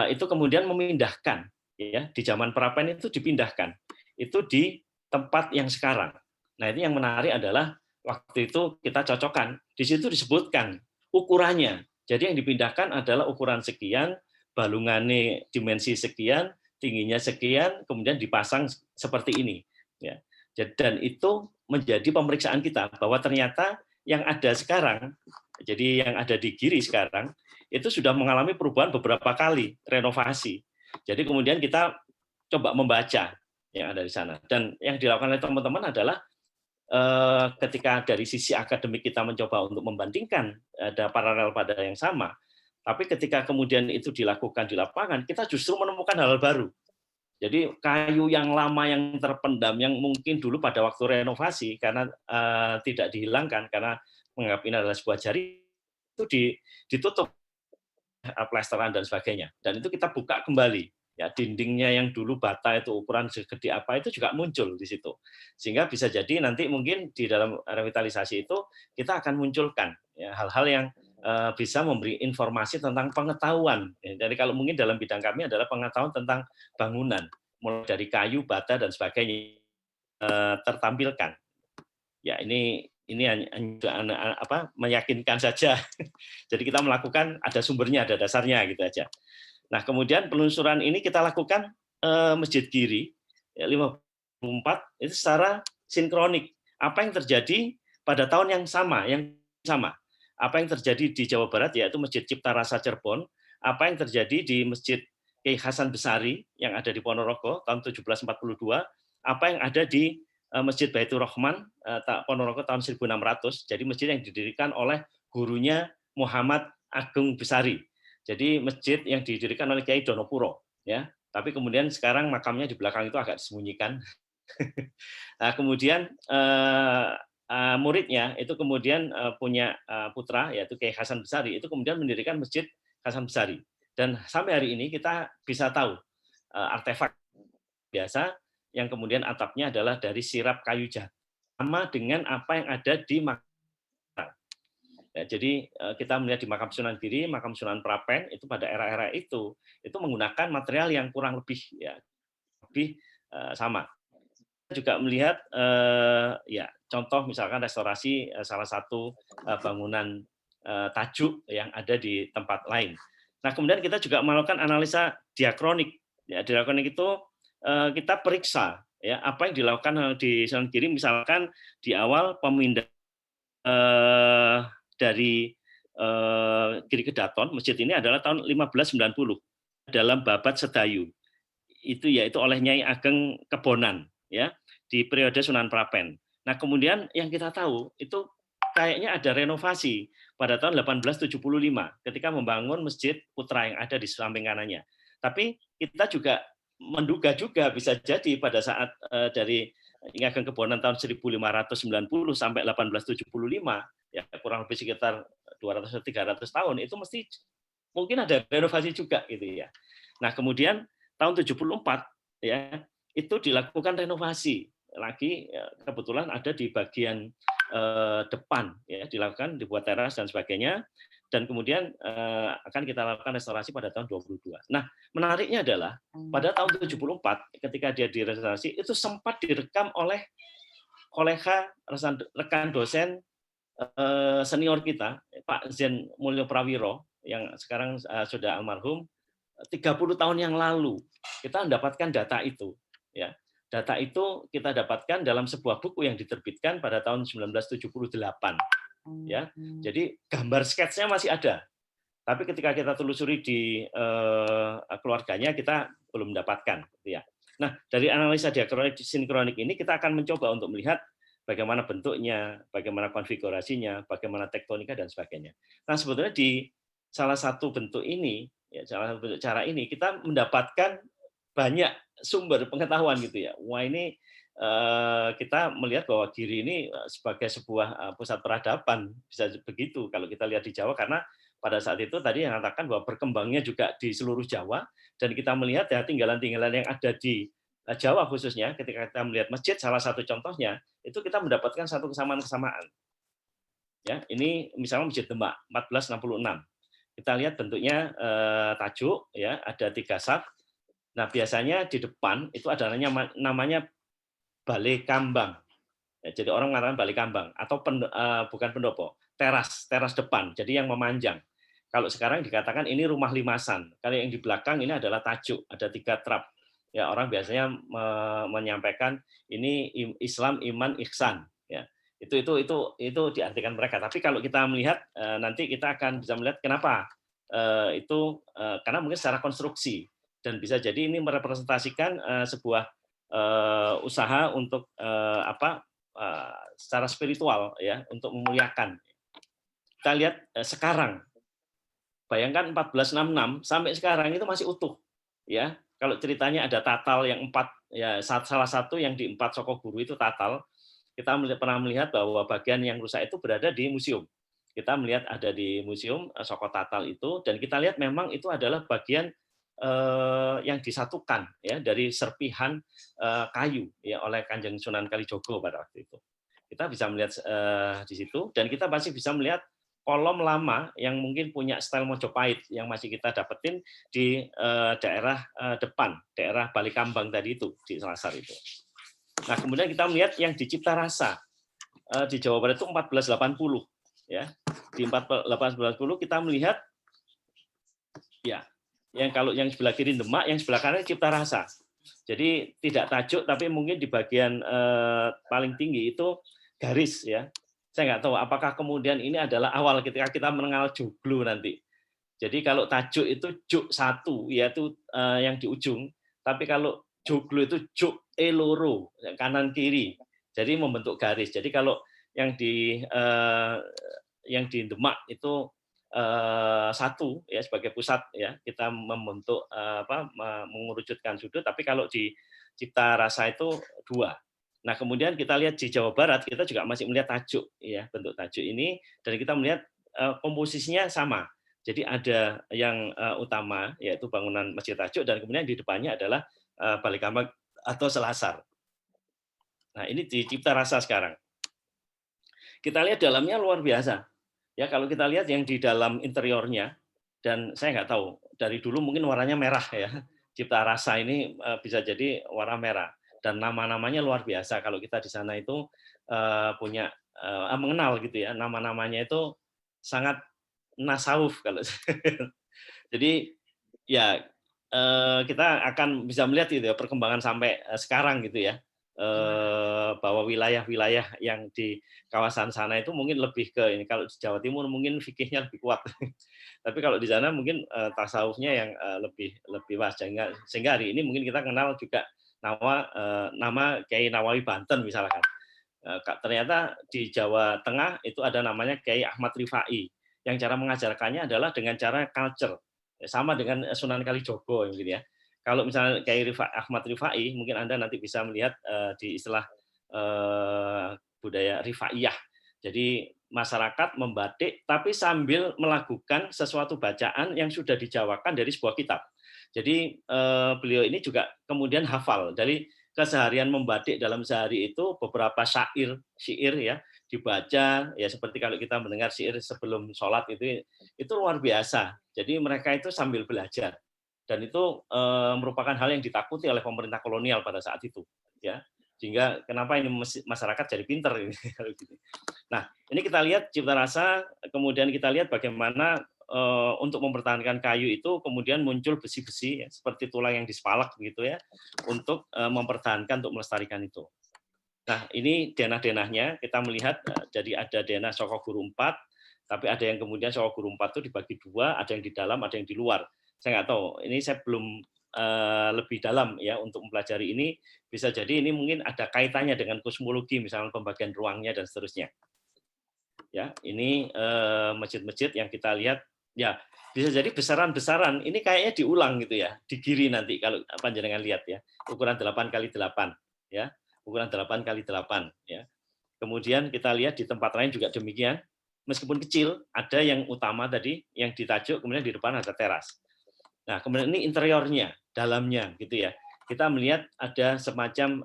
itu kemudian memindahkan ya, di zaman Prapen itu dipindahkan itu di tempat yang sekarang. Nah, ini yang menarik adalah waktu itu kita cocokkan, di situ disebutkan ukurannya. Jadi yang dipindahkan adalah ukuran sekian, balungannya dimensi sekian, tingginya sekian, kemudian dipasang seperti ini ya. Dan itu menjadi pemeriksaan kita bahwa ternyata yang ada sekarang, jadi yang ada di Giri sekarang itu sudah mengalami perubahan beberapa kali renovasi. Jadi kemudian kita coba membaca yang ada di sana, dan yang dilakukan oleh teman-teman adalah ketika dari sisi akademik kita mencoba untuk membandingkan ada paralel pada yang sama, tapi ketika kemudian itu dilakukan di lapangan, kita justru menemukan hal baru. Jadi kayu yang lama yang terpendam yang mungkin dulu pada waktu renovasi karena tidak dihilangkan karena menganggap ini adalah sebuah jaring, itu ditutup plesteran dan sebagainya, dan itu kita buka kembali ya, dindingnya yang dulu bata itu ukuran segede apa itu juga muncul di situ, sehingga bisa jadi nanti mungkin di dalam revitalisasi itu kita akan munculkan ya, hal-hal yang bisa memberi informasi tentang pengetahuan. Jadi kalau mungkin dalam bidang kami adalah pengetahuan tentang bangunan, mulai dari kayu, bata dan sebagainya tertampilkan. Ya ini meyakinkan saja. Jadi kita melakukan ada sumbernya, ada dasarnya gitu aja. Nah kemudian penelusuran ini kita lakukan Masjid Giri 54 itu secara sinkronik. Apa yang terjadi pada tahun yang sama, apa yang terjadi di Jawa Barat yaitu Masjid Cipta Rasa Cirebon, apa yang terjadi di Masjid Kiai Hasan Besari yang ada di Ponorogo tahun 1742, apa yang ada di Masjid Baitur Rahman Ponorogo tahun 1600. Jadi masjid yang didirikan oleh gurunya Muhammad Agung Besari. Jadi masjid yang didirikan oleh Kiai Donopuro, ya. Tapi kemudian sekarang makamnya di belakang itu agak disembunyikan. Nah, kemudian muridnya itu kemudian punya putra yaitu Kiai Hasan Besari, itu kemudian mendirikan Masjid Hasan Besari. Dan sampai hari ini kita bisa tahu artefak biasa yang kemudian atapnya adalah dari sirap kayu jati, sama dengan apa yang ada di Makassar. Ya, jadi kita melihat di makam Sunan Giri, makam Sunan Prapen itu pada era-era itu menggunakan material yang kurang lebih sama. Kita juga melihat ya contoh misalkan restorasi salah satu bangunan tajuk yang ada di tempat lain. Nah, kemudian kita juga melakukan analisa diakronik. Ya, diakronik itu kita periksa ya apa yang dilakukan di Sunan Giri, misalkan di awal pemindahan dari Giri Kedaton, masjid ini adalah tahun 1590 dalam Babat Sedayu. Itu yaitu oleh Nyai Ageng Kebonan ya di periode Sunan Prapen. Nah, kemudian yang kita tahu itu kayaknya ada renovasi pada tahun 1875 ketika membangun Masjid Putra yang ada di samping kanannya. Tapi kita juga menduga juga bisa jadi pada saat dari Nyai Ageng Kebonan tahun 1590 sampai 1875 ya kurang lebih sekitar 200-300 tahun itu mesti mungkin ada renovasi juga gitu ya. Nah, kemudian tahun 74 ya itu dilakukan renovasi lagi ya, kebetulan ada di bagian depan ya dilakukan, dibuat teras dan sebagainya, dan kemudian akan kita lakukan restorasi pada tahun 22. Nah, menariknya adalah pada tahun 74 ketika dia direstorasi itu sempat direkam oleh kolega rekan dosen senior kita Pak Zen Mulyo Prawiro yang sekarang sudah almarhum. 30 tahun yang lalu kita mendapatkan data itu ya. Data itu kita dapatkan dalam sebuah buku yang diterbitkan pada tahun 1978 ya. Jadi gambar sketsnya masih ada. Tapi ketika kita telusuri di keluarganya kita belum mendapatkan ya. Nah, dari analisa diakronik sinkronik ini kita akan mencoba untuk melihat bagaimana bentuknya, bagaimana konfigurasinya, bagaimana tektonika dan sebagainya. Nah, sebetulnya di salah satu bentuk ini ya, salah satu bentuk cara ini kita mendapatkan banyak sumber pengetahuan gitu ya. Wah, ini kita melihat bahwa Giri ini sebagai sebuah pusat peradaban bisa begitu kalau kita lihat di Jawa, karena pada saat itu tadi yang katakan bahwa berkembangnya juga di seluruh Jawa, dan kita melihat ya tinggalan-tinggalan yang ada di Jawa khususnya ketika kita melihat masjid salah satu contohnya itu kita mendapatkan satu kesamaan-kesamaan. Ya, ini misalnya Masjid Demak 1466. Kita lihat bentuknya tajuk ya, ada 3 saf. Nah, biasanya di depan itu ada namanya balai kambang. Ya, jadi orang mengatakan balai kambang atau bukan pendopo, teras depan. Jadi yang memanjang. Kalau sekarang dikatakan ini rumah limasan. Kalau yang di belakang ini adalah tajuk, ada 3 trap. Ya, orang biasanya menyampaikan ini Islam, iman, ihsan. Ya, itu diartikan mereka. Tapi kalau kita melihat nanti kita akan bisa melihat kenapa itu karena mungkin secara konstruksi. Dan bisa jadi ini merepresentasikan sebuah usaha untuk secara spiritual ya, untuk memuliakan. Kita lihat sekarang, bayangkan 1466 sampai sekarang itu masih utuh ya. Kalau ceritanya ada tatal yang 4 ya, salah satu yang di 4 Soko Guru itu tatal. Kita pernah melihat bahwa bagian yang rusak itu berada di museum. Kita melihat ada di museum Soko Tatal itu, dan kita lihat memang itu adalah bagian yang disatukan ya dari serpihan kayu ya oleh Kanjeng Sunan Kalijogo pada waktu itu. Kita bisa melihat di situ, dan kita masih bisa melihat kolom lama yang mungkin punya style Mojopahit yang masih kita dapetin di daerah depan, daerah Balai Kambang tadi itu di Selasar itu. Nah, kemudian kita melihat yang di Cipta Rasa di Jawa Barat itu 1480 ya. Di 1480 kita melihat ya yang kalau yang sebelah kiri Demak, yang sebelah kanan Cipta Rasa. Jadi tidak tajuk, tapi mungkin di bagian paling tinggi itu garis ya. Saya nggak tahu apakah kemudian ini adalah awal ketika kita mengenal joglo nanti. Jadi kalau tajuk itu juk satu, yaitu yang di ujung. Tapi kalau joglo itu juk eloro, kanan kiri. Jadi membentuk garis. Jadi kalau yang di Demak itu satu ya sebagai pusat ya kita membentuk mengerucutkan sudut. Tapi kalau di Cipta Rasa itu dua. Nah kemudian kita lihat di Jawa Barat kita juga masih melihat tajuk ya bentuk tajuk ini dan kita melihat komposisinya sama. Jadi ada yang utama yaitu bangunan Masjid Tajuk dan kemudian di depannya adalah Balai Kambang atau Selasar. Nah ini di Cipta Rasa sekarang. Kita lihat dalamnya luar biasa. Ya kalau kita lihat yang di dalam interiornya dan saya nggak tahu dari dulu mungkin warnanya merah ya. Cipta Rasa ini bisa jadi warna merah dan nama-namanya luar biasa. Kalau kita di sana itu punya mengenal gitu ya nama-namanya itu sangat nasawuf kalau jadi ya kita akan bisa melihat gitu ya perkembangan sampai sekarang gitu ya bahwa wilayah-wilayah yang di kawasan sana itu mungkin lebih ke ini kalau di Jawa Timur mungkin fikihnya lebih kuat tapi kalau di sana mungkin tasawufnya yang lebih luas sehingga hari ini mungkin kita kenal juga nama Kiai Nawawi Banten misalkan ternyata di Jawa Tengah itu ada namanya Kiai Ahmad Rifai yang cara mengajarkannya adalah dengan cara culture sama dengan Sunan Kalijogo gitu ya. Kalau misalnya Kiai Ahmad Rifai, mungkin Anda nanti bisa melihat di istilah budaya Rifaiyah. Jadi masyarakat membatik tapi sambil melakukan sesuatu bacaan yang sudah dijawakan dari sebuah kitab. Jadi beliau ini juga kemudian hafal dari keseharian membatik dalam sehari itu beberapa syair ya dibaca ya seperti kalau kita mendengar syair sebelum sholat itu luar biasa. Jadi mereka itu sambil belajar. Dan itu merupakan hal yang ditakuti oleh pemerintah kolonial pada saat itu, ya. Sehingga kenapa ini masyarakat jadi pinter ini. Nah, ini kita lihat Cipta Rasa, kemudian kita lihat bagaimana untuk mempertahankan kayu itu kemudian muncul besi-besi ya, seperti tulang yang dispalak begitu ya, untuk mempertahankan untuk melestarikan itu. Nah, ini denah-denahnya kita melihat jadi ada denah Soko Guru 4, tapi ada yang kemudian Soko Guru 4 itu dibagi dua, ada yang di dalam, ada yang di luar. Saya nggak tahu, ini saya belum lebih dalam ya untuk mempelajari ini. Bisa jadi ini mungkin ada kaitannya dengan kosmologi, misalnya pembagian ruangnya dan seterusnya. Ya, ini masjid-masjid yang kita lihat, ya bisa jadi besaran-besaran. Ini kayaknya diulang gitu ya, di kiri nanti kalau panjenengan lihat ya, ukuran 8x8 ya, ukuran 8x8 ya. Kemudian kita lihat di tempat lain juga demikian. Meskipun kecil, ada yang utama tadi, yang ditajuk, kemudian di depan ada teras. Nah, kemudian ini interiornya, dalamnya, gitu ya. Kita melihat ada semacam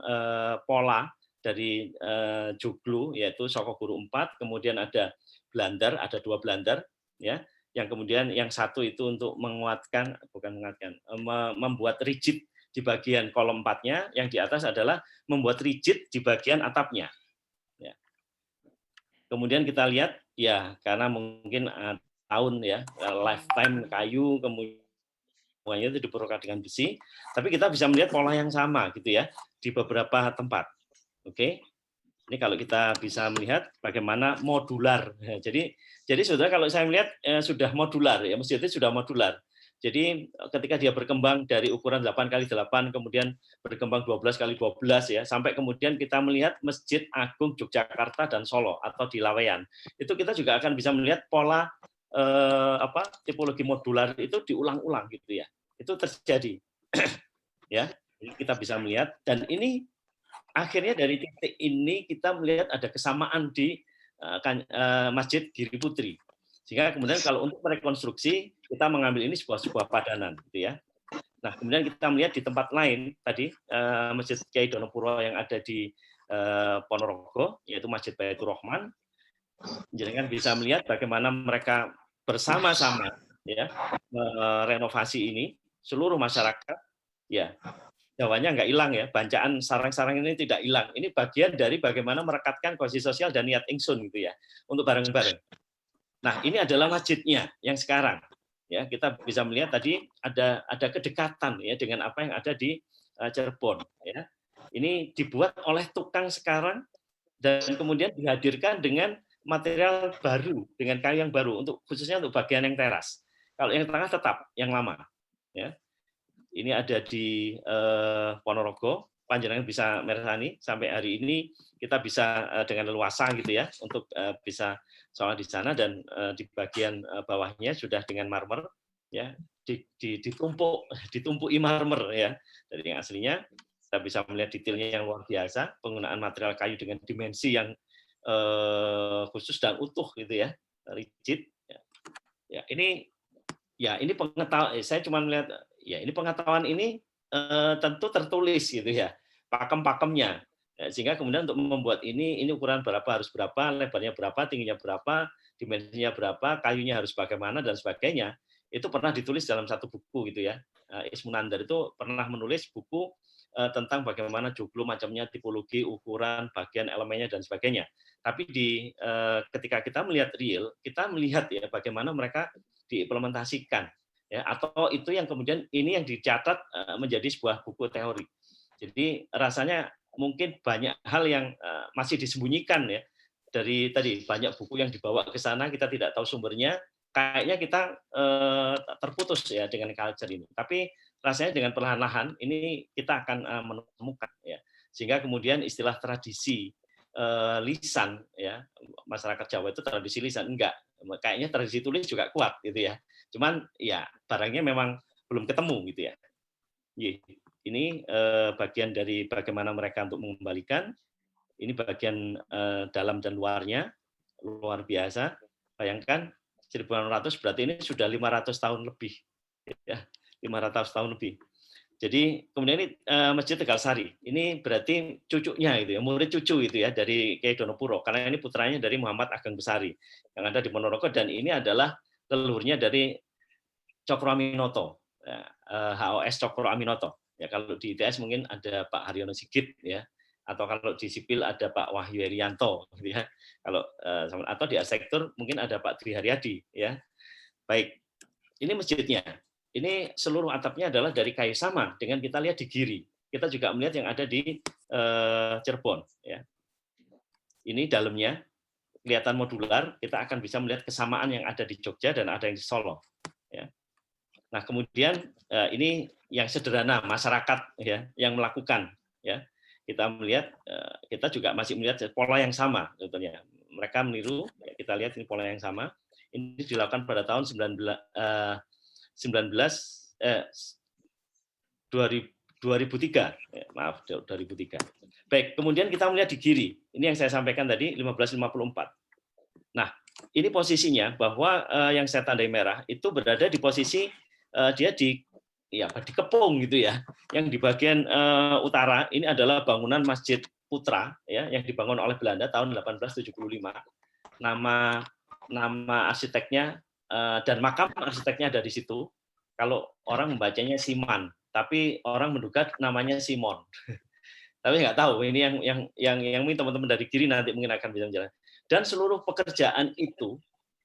pola dari joglo, yaitu Soko Guru 4, kemudian ada blandar, ada 2 blandar, ya, yang kemudian yang satu itu untuk membuat rigid di bagian kolom 4-nya, yang di atas adalah membuat rigid di bagian atapnya. Ya. Kemudian kita lihat, ya, karena mungkin tahun ya, lifetime kayu, kemudian semuanya itu diperlukan dengan besi, tapi kita bisa melihat pola yang sama gitu ya di beberapa tempat. Oke, ini kalau kita bisa melihat bagaimana modular. Jadi saudara kalau saya melihat sudah modular ya, masjidnya sudah modular. Jadi ketika dia berkembang dari ukuran 8x8 kemudian berkembang 12x12 ya, sampai kemudian kita melihat Masjid Agung Yogyakarta dan Solo atau di Laweyan. Itu kita juga akan bisa melihat pola tipologi modular itu diulang-ulang gitu ya. Itu terjadi. Ya, jadi kita bisa melihat dan ini akhirnya dari titik ini kita melihat ada kesamaan di Masjid Giri Putri. Sehingga kemudian kalau untuk merekonstruksi kita mengambil ini sebuah padanan gitu ya. Nah, kemudian kita melihat di tempat lain tadi Masjid Kiai Donopuro yang ada di Ponorogo yaitu Masjid Baitur Rahman. Jadi kan bisa melihat bagaimana mereka bersama-sama ya merenovasi ini seluruh masyarakat ya Jawanya nggak hilang ya, bancaan sarang-sarang ini tidak hilang. Ini bagian dari bagaimana merekatkan kohesi sosial dan niat ingsun gitu ya, untuk bareng-bareng. Nah, ini adalah masjidnya yang sekarang. Ya, kita bisa melihat tadi ada kedekatan ya dengan apa yang ada di Cirebon. Ya, ini dibuat oleh tukang sekarang dan kemudian dihadirkan dengan material baru, dengan kayu yang baru khususnya untuk bagian yang teras. Kalau yang tengah tetap yang lama. Ya. Ini ada di Ponorogo, panjenengan bisa meresani sampai hari ini kita bisa dengan leluasa gitu ya untuk bisa sholat di sana, dan di bagian bawahnya sudah dengan marmer ya, ditumpuki marmer ya dari yang aslinya. Kita bisa melihat detailnya yang luar biasa, penggunaan material kayu dengan dimensi yang khusus dan utuh gitu ya, rigid. Ya ini pengetahuan. Saya cuma melihat ya ini pengetahuan ini tentu tertulis gitu ya, pakem-pakemnya. Sehingga kemudian untuk membuat ini ukuran berapa, harus berapa, lebarnya berapa, tingginya berapa, dimensinya berapa, kayunya harus bagaimana dan sebagainya. Itu pernah ditulis dalam satu buku gitu ya. Ismunandar itu pernah menulis buku tentang bagaimana joglo macamnya, tipologi, ukuran, bagian elemennya dan sebagainya. Tapi ketika kita melihat real, kita melihat ya bagaimana mereka diimplementasikan ya, atau itu yang kemudian ini yang dicatat menjadi sebuah buku teori. Jadi rasanya mungkin banyak hal yang masih disembunyikan ya, dari tadi banyak buku yang dibawa ke sana, kita tidak tahu sumbernya, kayaknya kita terputus ya dengan culture ini. Tapi rasanya dengan perlahan-lahan ini kita akan menemukan ya, sehingga kemudian istilah tradisi lisan ya, masyarakat Jawa itu tradisi lisan enggak, kayaknya tradisi tulis juga kuat gitu ya. Cuman ya barangnya memang belum ketemu gitu ya. Ini bagian dari bagaimana mereka untuk mengembalikan. Ini bagian dalam dan luarnya, luar biasa. Bayangkan 1600 berarti ini sudah 500 tahun lebih ya, 500 tahun lebih. Jadi kemudian ini Masjid Tegalsari, ini berarti cucunya itu ya, murid cucu itu ya dari Kiai Donopuro, karena ini putranya dari Muhammad Ageng Besari yang ada di Ponorogo, dan ini adalah leluhurnya dari Cokro Aminoto, ya, HOS Cokro Aminoto. Ya, kalau di ITS mungkin ada Pak Haryono Sigit ya, atau kalau di sipil ada Pak Wahyu Herianto gitu ya. Kalau atau di arsitektur mungkin ada Pak Tri Haryadi ya. Baik. Ini masjidnya. Ini seluruh atapnya adalah dari kayu sama dengan kita lihat di Giri. Kita juga melihat yang ada di Cirebon. Ya. Ini dalamnya kelihatan modular. Kita akan bisa melihat kesamaan yang ada di Jogja dan ada yang di Solo. Ya. Nah kemudian ini yang sederhana masyarakat ya yang melakukan. Ya. Kita melihat, kita juga masih melihat pola yang sama sebetulnya. Mereka meniru. Ya, kita lihat ini pola yang sama. Ini dilakukan pada tahun 2003, maaf 2003. Baik, kemudian kita melihat di Giri. Ini yang saya sampaikan tadi 1554. Nah, ini posisinya bahwa yang saya tandai merah itu berada di posisi dia di Kepung gitu ya. Yang di bagian utara ini adalah bangunan Masjid Putra ya yang dibangun oleh Belanda tahun 1875. Nama arsiteknya dan makam arsiteknya ada di situ. Kalau orang membacanya Siman, tapi orang menduga namanya Simon. Tapi nggak tahu. Ini yang teman-teman dari Giri nanti mungkin akan bisa menjelaskan. Dan seluruh pekerjaan itu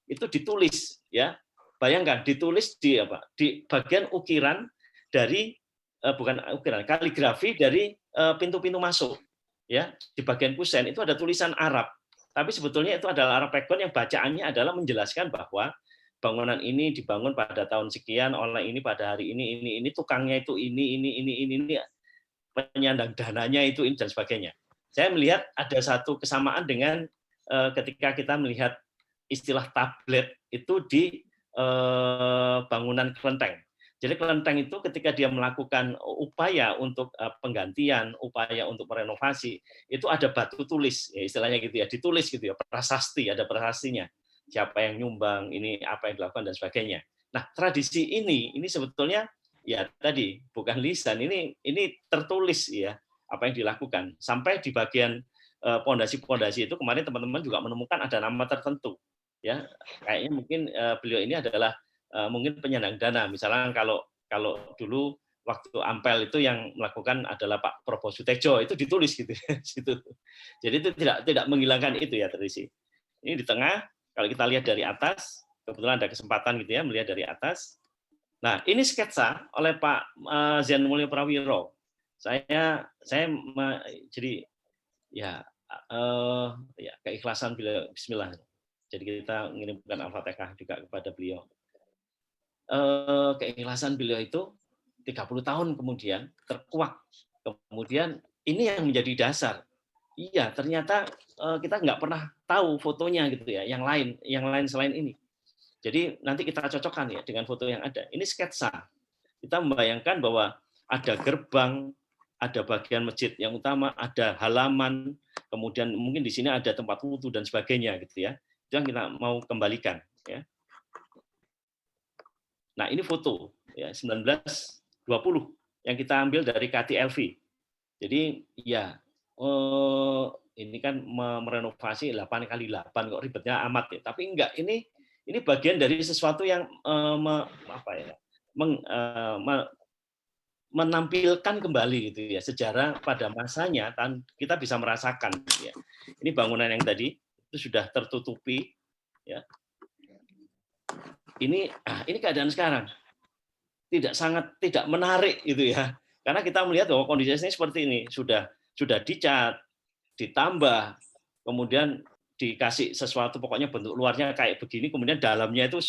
ditulis ya. Bayangkan ditulis di bagian ukiran dari bukan ukiran, kaligrafi dari pintu-pintu masuk. Ya, di bagian kusen itu ada tulisan Arab. Tapi sebetulnya itu adalah Arab Pegon yang bacaannya adalah menjelaskan bahwa bangunan ini dibangun pada tahun sekian oleh ini pada hari ini tukangnya itu ini penyandang dananya itu ini dan sebagainya. Saya melihat ada satu kesamaan dengan ketika kita melihat istilah tablet itu di bangunan kelenteng. Jadi kelenteng itu ketika dia melakukan upaya untuk penggantian, upaya untuk merenovasi, itu ada batu tulis, ya istilahnya gitu ya, ditulis gitu ya, prasasti, ada prasastinya. Siapa yang nyumbang, ini apa yang dilakukan dan sebagainya. Nah, tradisi ini sebetulnya ya tadi bukan lisan, ini tertulis ya apa yang dilakukan. Sampai di bagian pondasi-pondasi itu kemarin teman-teman juga menemukan ada nama tertentu. Ya, kayaknya mungkin beliau ini adalah mungkin penyandang dana. Misalnya kalau dulu waktu Ampel itu yang melakukan adalah Pak Probo Sutejo, itu ditulis gitu. Jadi itu tidak menghilangkan itu ya tradisi. Ini di tengah, kalau kita lihat dari atas, kebetulan ada kesempatan gitu ya melihat dari atas. Nah, ini sketsa oleh Pak Zen Mulyo Prawiro. Saya jadi ya keikhlasan beliau, Bismillah. Jadi kita mengirimkan Al-Fatihah juga kepada beliau. keikhlasan beliau itu 30 tahun kemudian terkuak. Kemudian ini yang menjadi dasar. Iya, ternyata kita nggak pernah tahu fotonya gitu ya, yang lain selain ini. Jadi nanti kita cocokkan ya dengan foto yang ada. Ini sketsa. Kita membayangkan bahwa ada gerbang, ada bagian masjid yang utama, ada halaman, kemudian mungkin di sini ada tempat wudhu dan sebagainya gitu ya. Itu yang kita mau kembalikan ya. Nah, ini foto ya 1920 yang kita ambil dari KTLV. Jadi ya ini kan merenovasi 8x8 kok ribetnya amat ya. Tapi enggak, ini bagian dari sesuatu yang menampilkan kembali gitu ya sejarah pada masanya, kita bisa merasakan gitu ya. Ini bangunan yang tadi itu sudah tertutupi ya. Ini keadaan sekarang sangat tidak menarik gitu ya, karena kita melihat bahwa kondisinya seperti ini, sudah dicat, ditambah, kemudian dikasih sesuatu, pokoknya bentuk luarnya kayak begini, kemudian dalamnya itu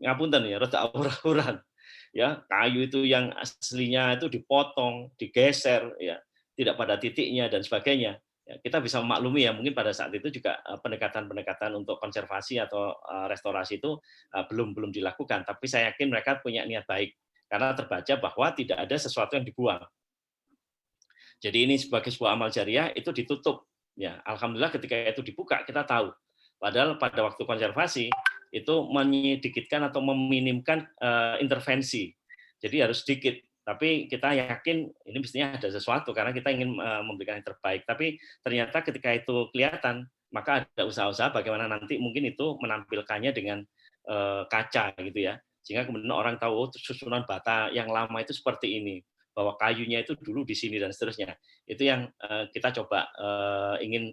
ngapunten ya, rada aur-auran ya, kayu itu yang aslinya itu dipotong, digeser ya, tidak pada titiknya dan sebagainya. Ya, kita bisa memaklumi ya, mungkin pada saat itu juga pendekatan-pendekatan untuk konservasi atau restorasi itu belum dilakukan, tapi saya yakin mereka punya niat baik karena terbaca bahwa tidak ada sesuatu yang dibuang. Jadi ini sebagai sebuah amal jariah itu ditutup. Ya, alhamdulillah ketika itu dibuka kita tahu. Padahal pada waktu konservasi itu menyedikitkan atau meminimkan intervensi. Jadi harus sedikit. Tapi kita yakin ini mestinya ada sesuatu karena kita ingin memberikan yang terbaik. Tapi ternyata ketika itu kelihatan, maka ada usaha-usaha bagaimana nanti mungkin itu menampilkannya dengan kaca gitu ya. Sehingga kemudian orang tahu susunan bata yang lama itu seperti ini, bahwa kayunya itu dulu di sini dan seterusnya. Itu yang kita coba ingin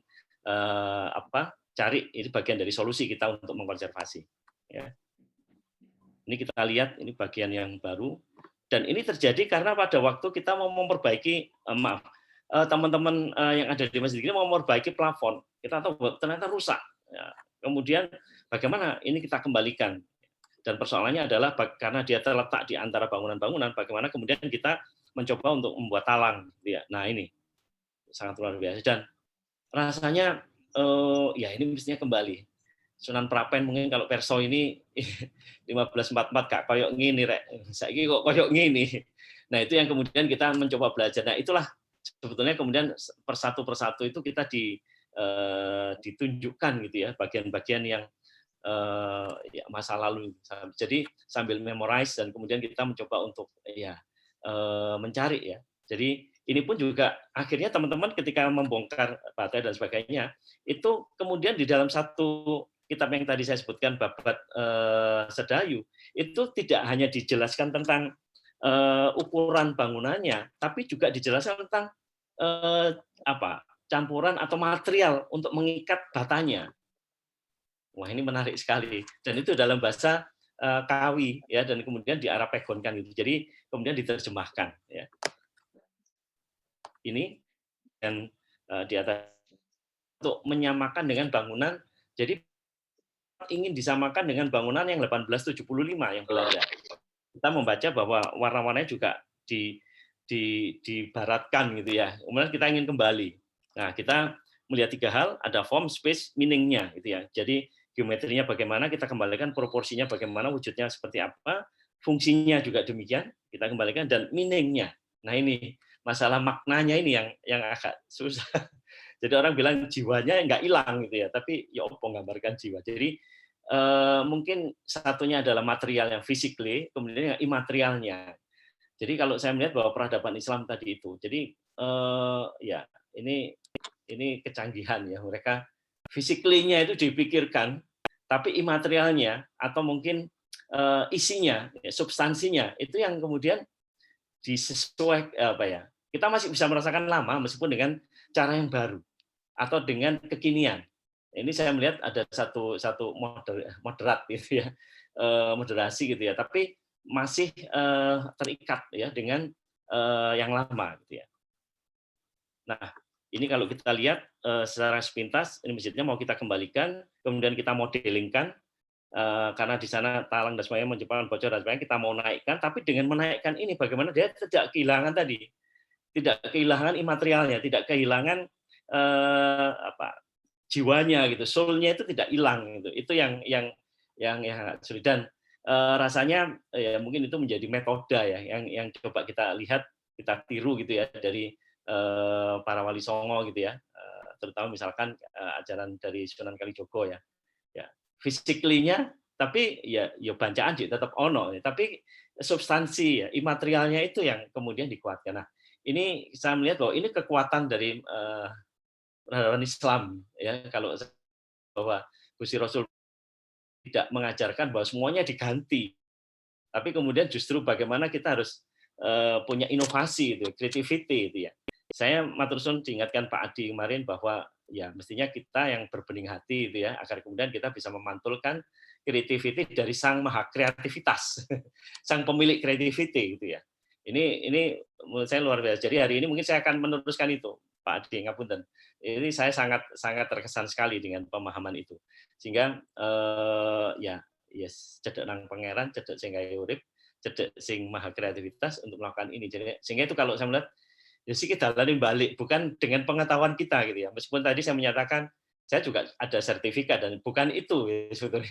cari, ini bagian dari solusi kita untuk mengkonservasi. Ya. Ini kita lihat, ini bagian yang baru. Dan ini terjadi karena pada waktu kita mau memperbaiki, teman-teman yang ada di masjid ini mau memperbaiki plafon. Kita tahu ternyata rusak. Ya. Kemudian bagaimana ini kita kembalikan. Dan persoalannya adalah karena dia terletak di antara bangunan-bangunan, bagaimana kemudian kita mencoba untuk membuat talang. Ya. Nah ini sangat luar biasa. Dan rasanya ya ini mestinya kembali. Sunan Prapen mungkin kalau perso ini 1544 kak koyok ngini rek. Saiki kok koyok ngini. Nah, itu yang kemudian kita mencoba belajar. Nah, itulah sebetulnya kemudian persatu itu kita ditunjukkan gitu ya, bagian-bagian yang ya, masa lalu. Jadi sambil memorize dan kemudian kita mencoba untuk ya mencari ya. Jadi ini pun juga akhirnya teman-teman ketika membongkar batai dan sebagainya, itu kemudian di dalam satu kitab yang tadi saya sebutkan, Babat Sedayu, itu tidak hanya dijelaskan tentang ukuran bangunannya, tapi juga dijelaskan tentang campuran atau material untuk mengikat batanya. Wah, ini menarik sekali. Dan itu dalam bahasa Kawi ya, dan kemudian diarapegonkan gitu. Jadi kemudian diterjemahkan ya. Ini dan di atas untuk menyamakan dengan bangunan. Jadi ingin disamakan dengan bangunan yang 1875 yang Belanda. Kita membaca bahwa warna-warnanya juga dibaratkan gitu ya. Kemudian kita ingin kembali. Nah, kita melihat 3 hal, ada form, space, meaning-nya gitu ya. Jadi geometrinya bagaimana, kita kembalikan proporsinya bagaimana, wujudnya seperti apa, fungsinya juga demikian, kita kembalikan, dan meaning-nya. Nah, ini masalah maknanya ini yang agak susah. Jadi orang bilang jiwanya nggak hilang gitu ya, tapi ya apa menggambarkan jiwa. Jadi mungkin satunya adalah material yang physically, kemudian yang imaterialnya. Jadi kalau saya melihat bahwa peradaban Islam tadi itu, jadi ya ini kecanggihan ya, mereka physically-nya itu dipikirkan, tapi imaterialnya atau mungkin isinya, substansinya itu yang kemudian disesuaikan kita masih bisa merasakan lama meskipun dengan cara yang baru atau dengan kekinian. Ini saya melihat ada satu moderat gitu ya, moderasi gitu ya, tapi masih terikat ya dengan yang lama gitu ya. Nah, ini kalau kita lihat secara sepintas, ini masjidnya mau kita kembalikan, kemudian kita modelingkan, karena di sana talang dan sebagainya menyebabkan bocor dan sebagainya, kita mau naikkan, tapi dengan menaikkan ini bagaimana dia tidak kehilangan tadi, tidak kehilangan imaterialnya, tidak kehilangan jiwanya gitu, soul-nya itu tidak hilang gitu. Itu yang sulit, dan rasanya ya mungkin itu menjadi metode ya yang coba kita lihat, kita tiru gitu ya dari para wali songo gitu ya, terutama misalkan ajaran dari Sunan Kalijogo ya. Physically-nya, tapi ya bancaan tetap ono, tapi substansi ya, imaterialnya itu yang kemudian dikuatkan. Nah, ini saya melihat bahwa ini kekuatan dari peradaban Islam ya, kalau bahwa Gusti Rasul tidak mengajarkan bahwa semuanya diganti, tapi kemudian justru bagaimana kita harus punya inovasi itu, creativity itu ya. Saya matur suwun diingatkan Pak Adi kemarin bahwa ya mestinya kita yang berbening hati itu ya, agar kemudian kita bisa memantulkan creativity dari sang maha kreativitas, sang pemilik creativity gitu ya. Ini menurut saya luar biasa. Jadi hari ini mungkin saya akan meneruskan itu, Pak Adi, ngapunten. Ini saya sangat terkesan sekali dengan pemahaman itu. Sehingga ya yes, cedek nang pangeran, cedek sing gawe urip, cedek sing maha kreativitas untuk melakukan ini. Jadi sehingga itu kalau saya melihat ya sih kita lalu balik, bukan dengan pengetahuan kita gitu ya. Meskipun tadi saya menyatakan saya juga ada sertifikat dan bukan itu ya, sebetulnya.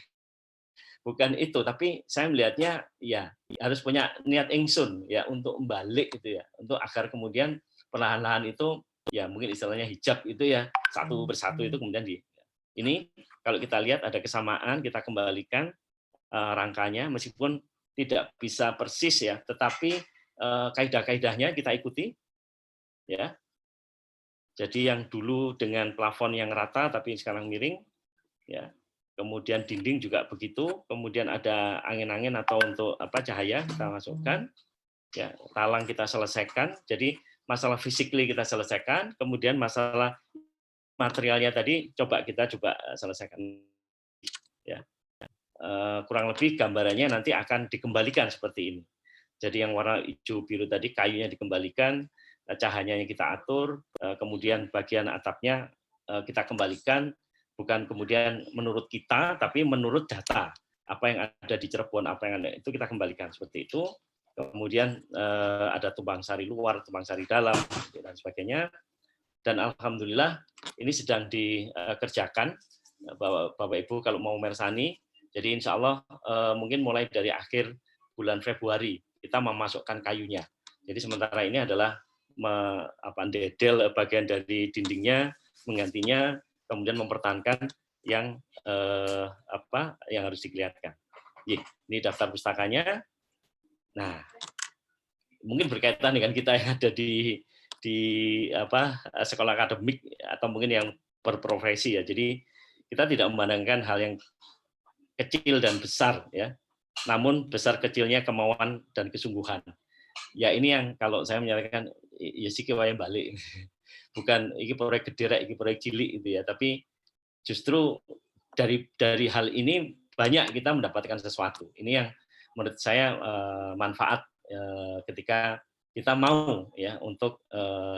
Bukan itu, tapi saya melihatnya ya harus punya niat ingsun ya untuk membalik gitu ya, untuk agar kemudian perlahan-lahan itu ya mungkin istilahnya hijab itu ya satu persatu itu kemudian ini kalau kita lihat ada kesamaan, kita kembalikan rangkanya meskipun tidak bisa persis ya, tetapi kaidah-kaidahnya kita ikuti ya. Jadi yang dulu dengan plafon yang rata tapi sekarang miring ya. Kemudian dinding juga begitu, kemudian ada angin-angin atau untuk cahaya kita masukkan. Ya, talang kita selesaikan. Jadi masalah physically kita selesaikan, kemudian masalah materialnya tadi coba selesaikan ya. Kurang lebih gambarannya nanti akan dikembalikan seperti ini. Jadi yang warna hijau biru tadi kayunya dikembalikan, cahayanya kita atur, kemudian bagian atapnya kita kembalikan, bukan kemudian menurut kita, tapi menurut data. Apa yang ada di Cirebon, apa yang ada itu kita kembalikan seperti itu. Kemudian ada tumpang sari luar, tumpang sari dalam, dan sebagainya. Dan alhamdulillah ini sedang dikerjakan, Bapak Ibu kalau mau mersani. Jadi insya Allah mungkin mulai dari akhir bulan Februari kita memasukkan kayunya. Jadi sementara ini adalah dedel bagian dari dindingnya, menggantinya, kemudian mempertahankan yang yang harus dikelihatkan. Ini daftar pustakanya. Nah, mungkin berkaitan dengan kita yang ada di sekolah akademik atau mungkin yang berprofesi ya. Jadi kita tidak memandangkan hal yang kecil dan besar ya. Namun besar kecilnya kemauan dan kesungguhan. Ya ini yang kalau saya menyatakan ya sih yang balik. Bukan ini proyek gede, ini proyek cilik gitu ya, tapi justru dari hal ini banyak kita mendapatkan sesuatu. Ini yang menurut saya manfaat ketika kita mau ya untuk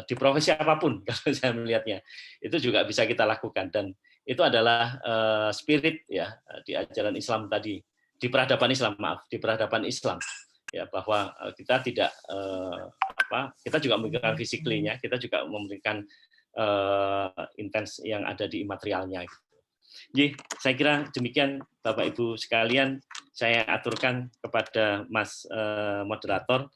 di profesi apapun kalau saya melihatnya itu juga bisa kita lakukan, dan itu adalah spirit ya di ajaran Islam tadi, di peradaban Islam ya, bahwa kita tidak kita juga memberikan physically-nya, kita juga memberikan intens yang ada di imaterialnya. Jadi saya kira demikian Bapak Ibu sekalian, saya aturkan kepada Mas moderator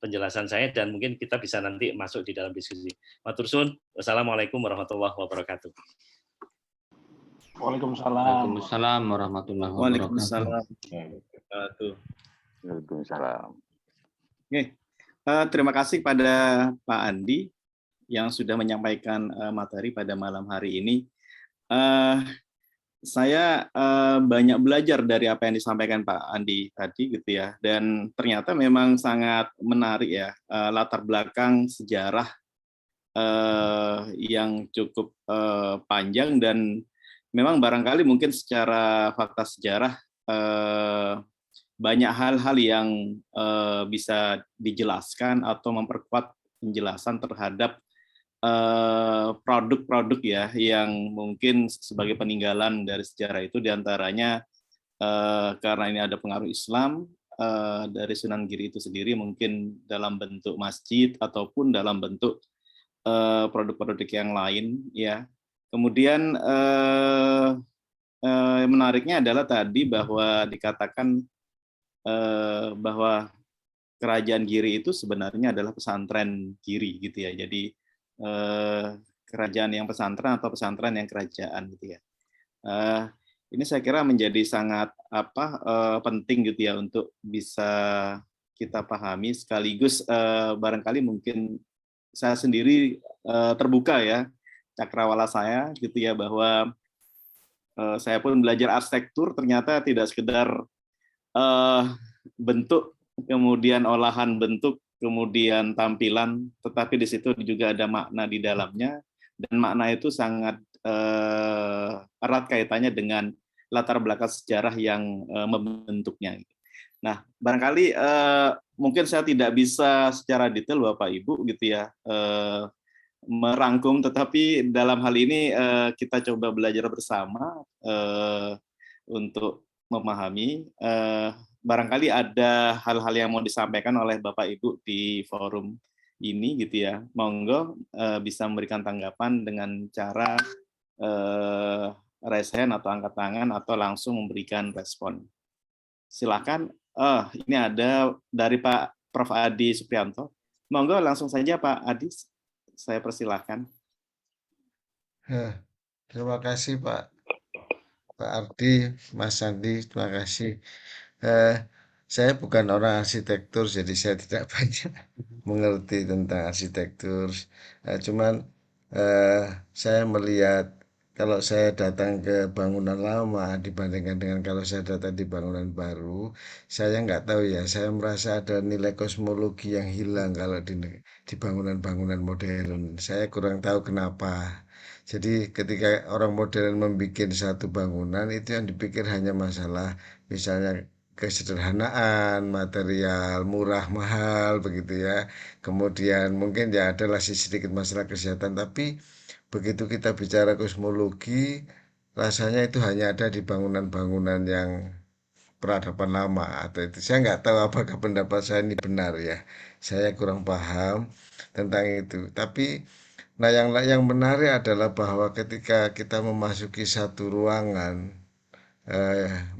penjelasan saya, dan mungkin kita bisa nanti masuk di dalam diskusi. Matur suwun. Wassalamualaikum warahmatullahi wabarakatuh. Waalaikumsalam. Waalaikumsalam warahmatullahi wabarakatuh. Waalaikumsalam. Oke. Terima kasih pada Pak Andi yang sudah menyampaikan materi pada malam hari ini. Saya banyak belajar dari apa yang disampaikan Pak Andi tadi gitu ya, dan ternyata memang sangat menarik ya, latar belakang sejarah yang cukup panjang, dan memang barangkali mungkin secara fakta sejarah banyak hal-hal yang bisa dijelaskan atau memperkuat penjelasan terhadap produk-produk ya yang mungkin sebagai peninggalan dari sejarah itu, diantaranya karena ini ada pengaruh Islam dari Sunan Giri itu sendiri, mungkin dalam bentuk masjid ataupun dalam bentuk produk-produk yang lain ya. Kemudian menariknya adalah tadi bahwa dikatakan bahwa kerajaan Giri itu sebenarnya adalah pesantren Giri gitu ya. Jadi kerajaan yang pesantren atau pesantren yang kerajaan gitu ya. Ini saya kira menjadi sangat penting gitu ya untuk bisa kita pahami, sekaligus barangkali mungkin saya sendiri terbuka ya cakrawala saya gitu ya, bahwa saya pun belajar arsitektur ternyata tidak sekedar bentuk, kemudian olahan bentuk, kemudian tampilan, tetapi di situ juga ada makna di dalamnya, dan makna itu sangat erat kaitannya dengan latar belakang sejarah yang membentuknya. Nah, barangkali mungkin saya tidak bisa secara detail Bapak Ibu gitu ya merangkum, tetapi dalam hal ini kita coba belajar bersama untuk memahami. Barangkali ada hal-hal yang mau disampaikan oleh Bapak Ibu di forum ini gitu ya. Monggo bisa memberikan tanggapan dengan cara raise hand atau angkat tangan atau langsung memberikan respon. Silakan. Ini ada dari Pak Prof. Adi Suprianto. Monggo langsung saja Pak Adi, saya persilahkan. Terima kasih Pak Ardi, Mas Andi, terima kasih. Saya bukan orang arsitektur, jadi saya tidak banyak mengerti tentang arsitektur. Cuman saya melihat kalau saya datang ke bangunan lama dibandingkan dengan kalau saya datang di bangunan baru, saya nggak tahu ya. Saya merasa ada nilai kosmologi yang hilang kalau di bangunan-bangunan modern. Saya kurang tahu kenapa. Jadi ketika orang modern membuat satu bangunan, itu yang dipikir hanya masalah misalnya kesederhanaan, material murah mahal begitu ya. Kemudian mungkin ya adalah sedikit masalah kesehatan, tapi begitu kita bicara kosmologi, rasanya itu hanya ada di bangunan-bangunan yang peradaban lama atau itu. Saya nggak tahu apakah pendapat saya ini benar ya. Saya kurang paham tentang itu. Tapi nah yang menarik adalah bahwa ketika kita memasuki satu ruangan,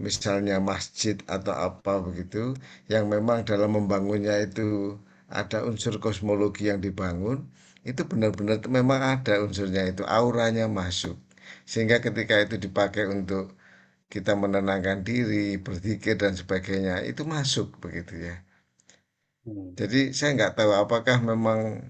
misalnya masjid atau apa begitu, yang memang dalam membangunnya itu ada unsur kosmologi yang dibangun, itu benar-benar memang ada unsurnya itu, auranya masuk. Sehingga ketika itu dipakai untuk kita menenangkan diri, berzikir dan sebagainya, itu masuk begitu ya. Jadi saya nggak tahu apakah memang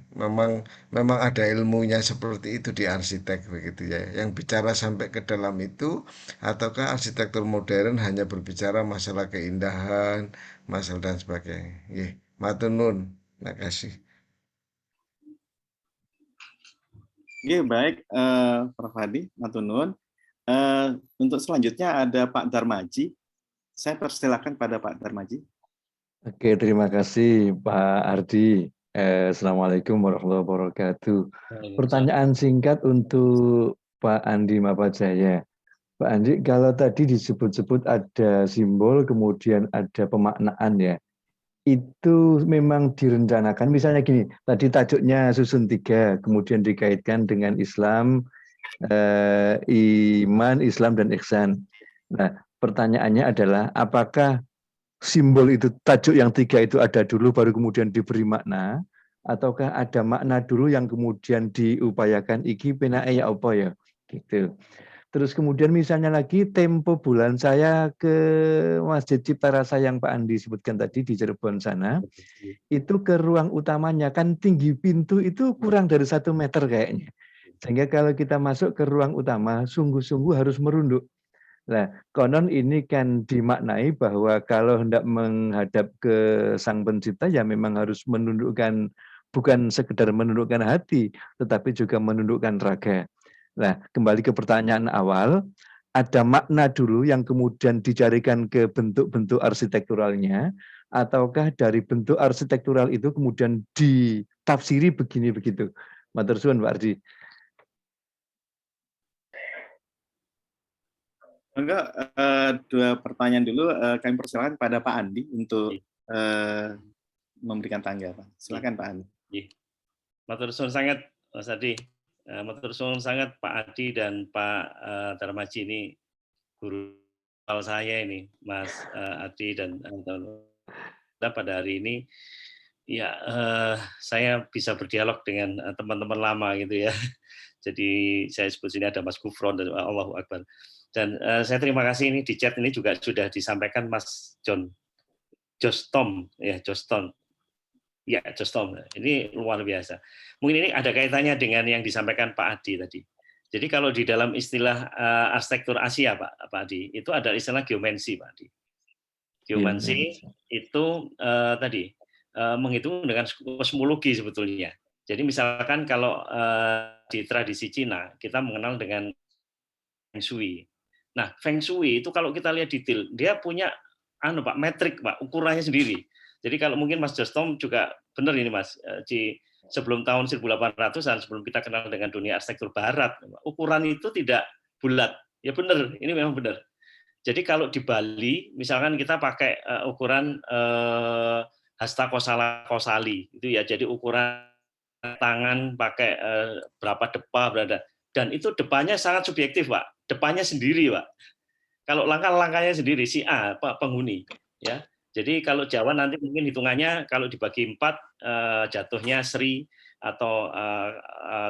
ada ilmunya seperti itu di arsitek begitu ya, yang bicara sampai ke dalam itu, ataukah arsitektur modern hanya berbicara masalah keindahan, masalah dan sebagainya. Matur nuwun. Terima kasih. Baik, Prof. Hadi, matur nuwun. Untuk selanjutnya ada Pak Darmaji. Saya persilakan pada Pak Darmaji. Oke, terima kasih Pak Ardi. Assalamualaikum warahmatullahi wabarakatuh. Pertanyaan singkat untuk Pak Andi Mapajaya. Pak Andi, kalau tadi disebut-sebut ada simbol, kemudian ada pemaknaan ya, itu memang direncanakan, misalnya gini, tadi tajuknya susun 3, kemudian dikaitkan dengan Islam, iman, Islam, dan ihsan. Nah, pertanyaannya adalah, apakah simbol itu, tajuk yang 3 itu ada dulu baru kemudian diberi makna, ataukah ada makna dulu yang kemudian diupayakan iki penae ya apa ya gitu. Terus kemudian misalnya lagi tempo bulan saya ke Masjid Cipta Rasa yang Pak Andi sebutkan tadi di Cirebon sana, itu ke ruang utamanya kan tinggi pintu itu kurang dari 1 meter kayaknya, sehingga kalau kita masuk ke ruang utama sungguh-sungguh harus merunduk. Nah, konon ini kan dimaknai bahwa kalau hendak menghadap ke Sang Pencipta ya memang harus menundukkan, bukan sekedar menundukkan hati, tetapi juga menundukkan raga. Nah, kembali ke pertanyaan awal, ada makna dulu yang kemudian dicarikan ke bentuk-bentuk arsitekturalnya, ataukah dari bentuk arsitektural itu kemudian ditafsiri begini begitu. Matur suwun Pak Ardi. Enggak, dua pertanyaan dulu. Kami persilakan pada Pak Andi untuk memberikan tanggapan. Silakan Pak Andi. Matur suwun sangat Mas Adi. Matur suwun sangat Pak Adi dan Pak Darmaji, ini guru saya ini, Mas Adi dan pada hari ini ya saya bisa berdialog dengan teman-teman lama gitu ya. Jadi saya sebut sini ada Mas Gufron dan Allahu Akbar. Dan saya terima kasih, ini di chat ini juga sudah disampaikan Mas Jostom ya, Jostom. Ya, Jostom. Ini luar biasa. Mungkin ini ada kaitannya dengan yang disampaikan Pak Adi tadi. Jadi kalau di dalam istilah arsitektur Asia, Pak Adi, itu ada istilah geomansi, Pak Adi. Geomansi itu tadi menghitung dengan kosmologi sebetulnya. Jadi misalkan kalau di tradisi Cina kita mengenal dengan Feng Shui. Nah, Feng Shui itu kalau kita lihat detail, dia punya Pak, metrik, Pak, ukurannya sendiri. Jadi kalau mungkin Mas Jostom juga benar ini Mas, sebelum tahun 1800-an, sebelum kita kenal dengan dunia arsitektur barat, ukuran itu tidak bulat. Ya benar, ini memang benar. Jadi kalau di Bali, misalkan kita pakai ukuran hasta kosali, itu ya, jadi ukuran tangan pakai berapa depa berada. Dan itu depannya sangat subjektif, Pak. Depannya sendiri, Pak. Kalau langkah-langkahnya sendiri, si A, Pak, penghuni. Ya. Jadi kalau Jawa nanti mungkin hitungannya kalau dibagi 4 jatuhnya Sri atau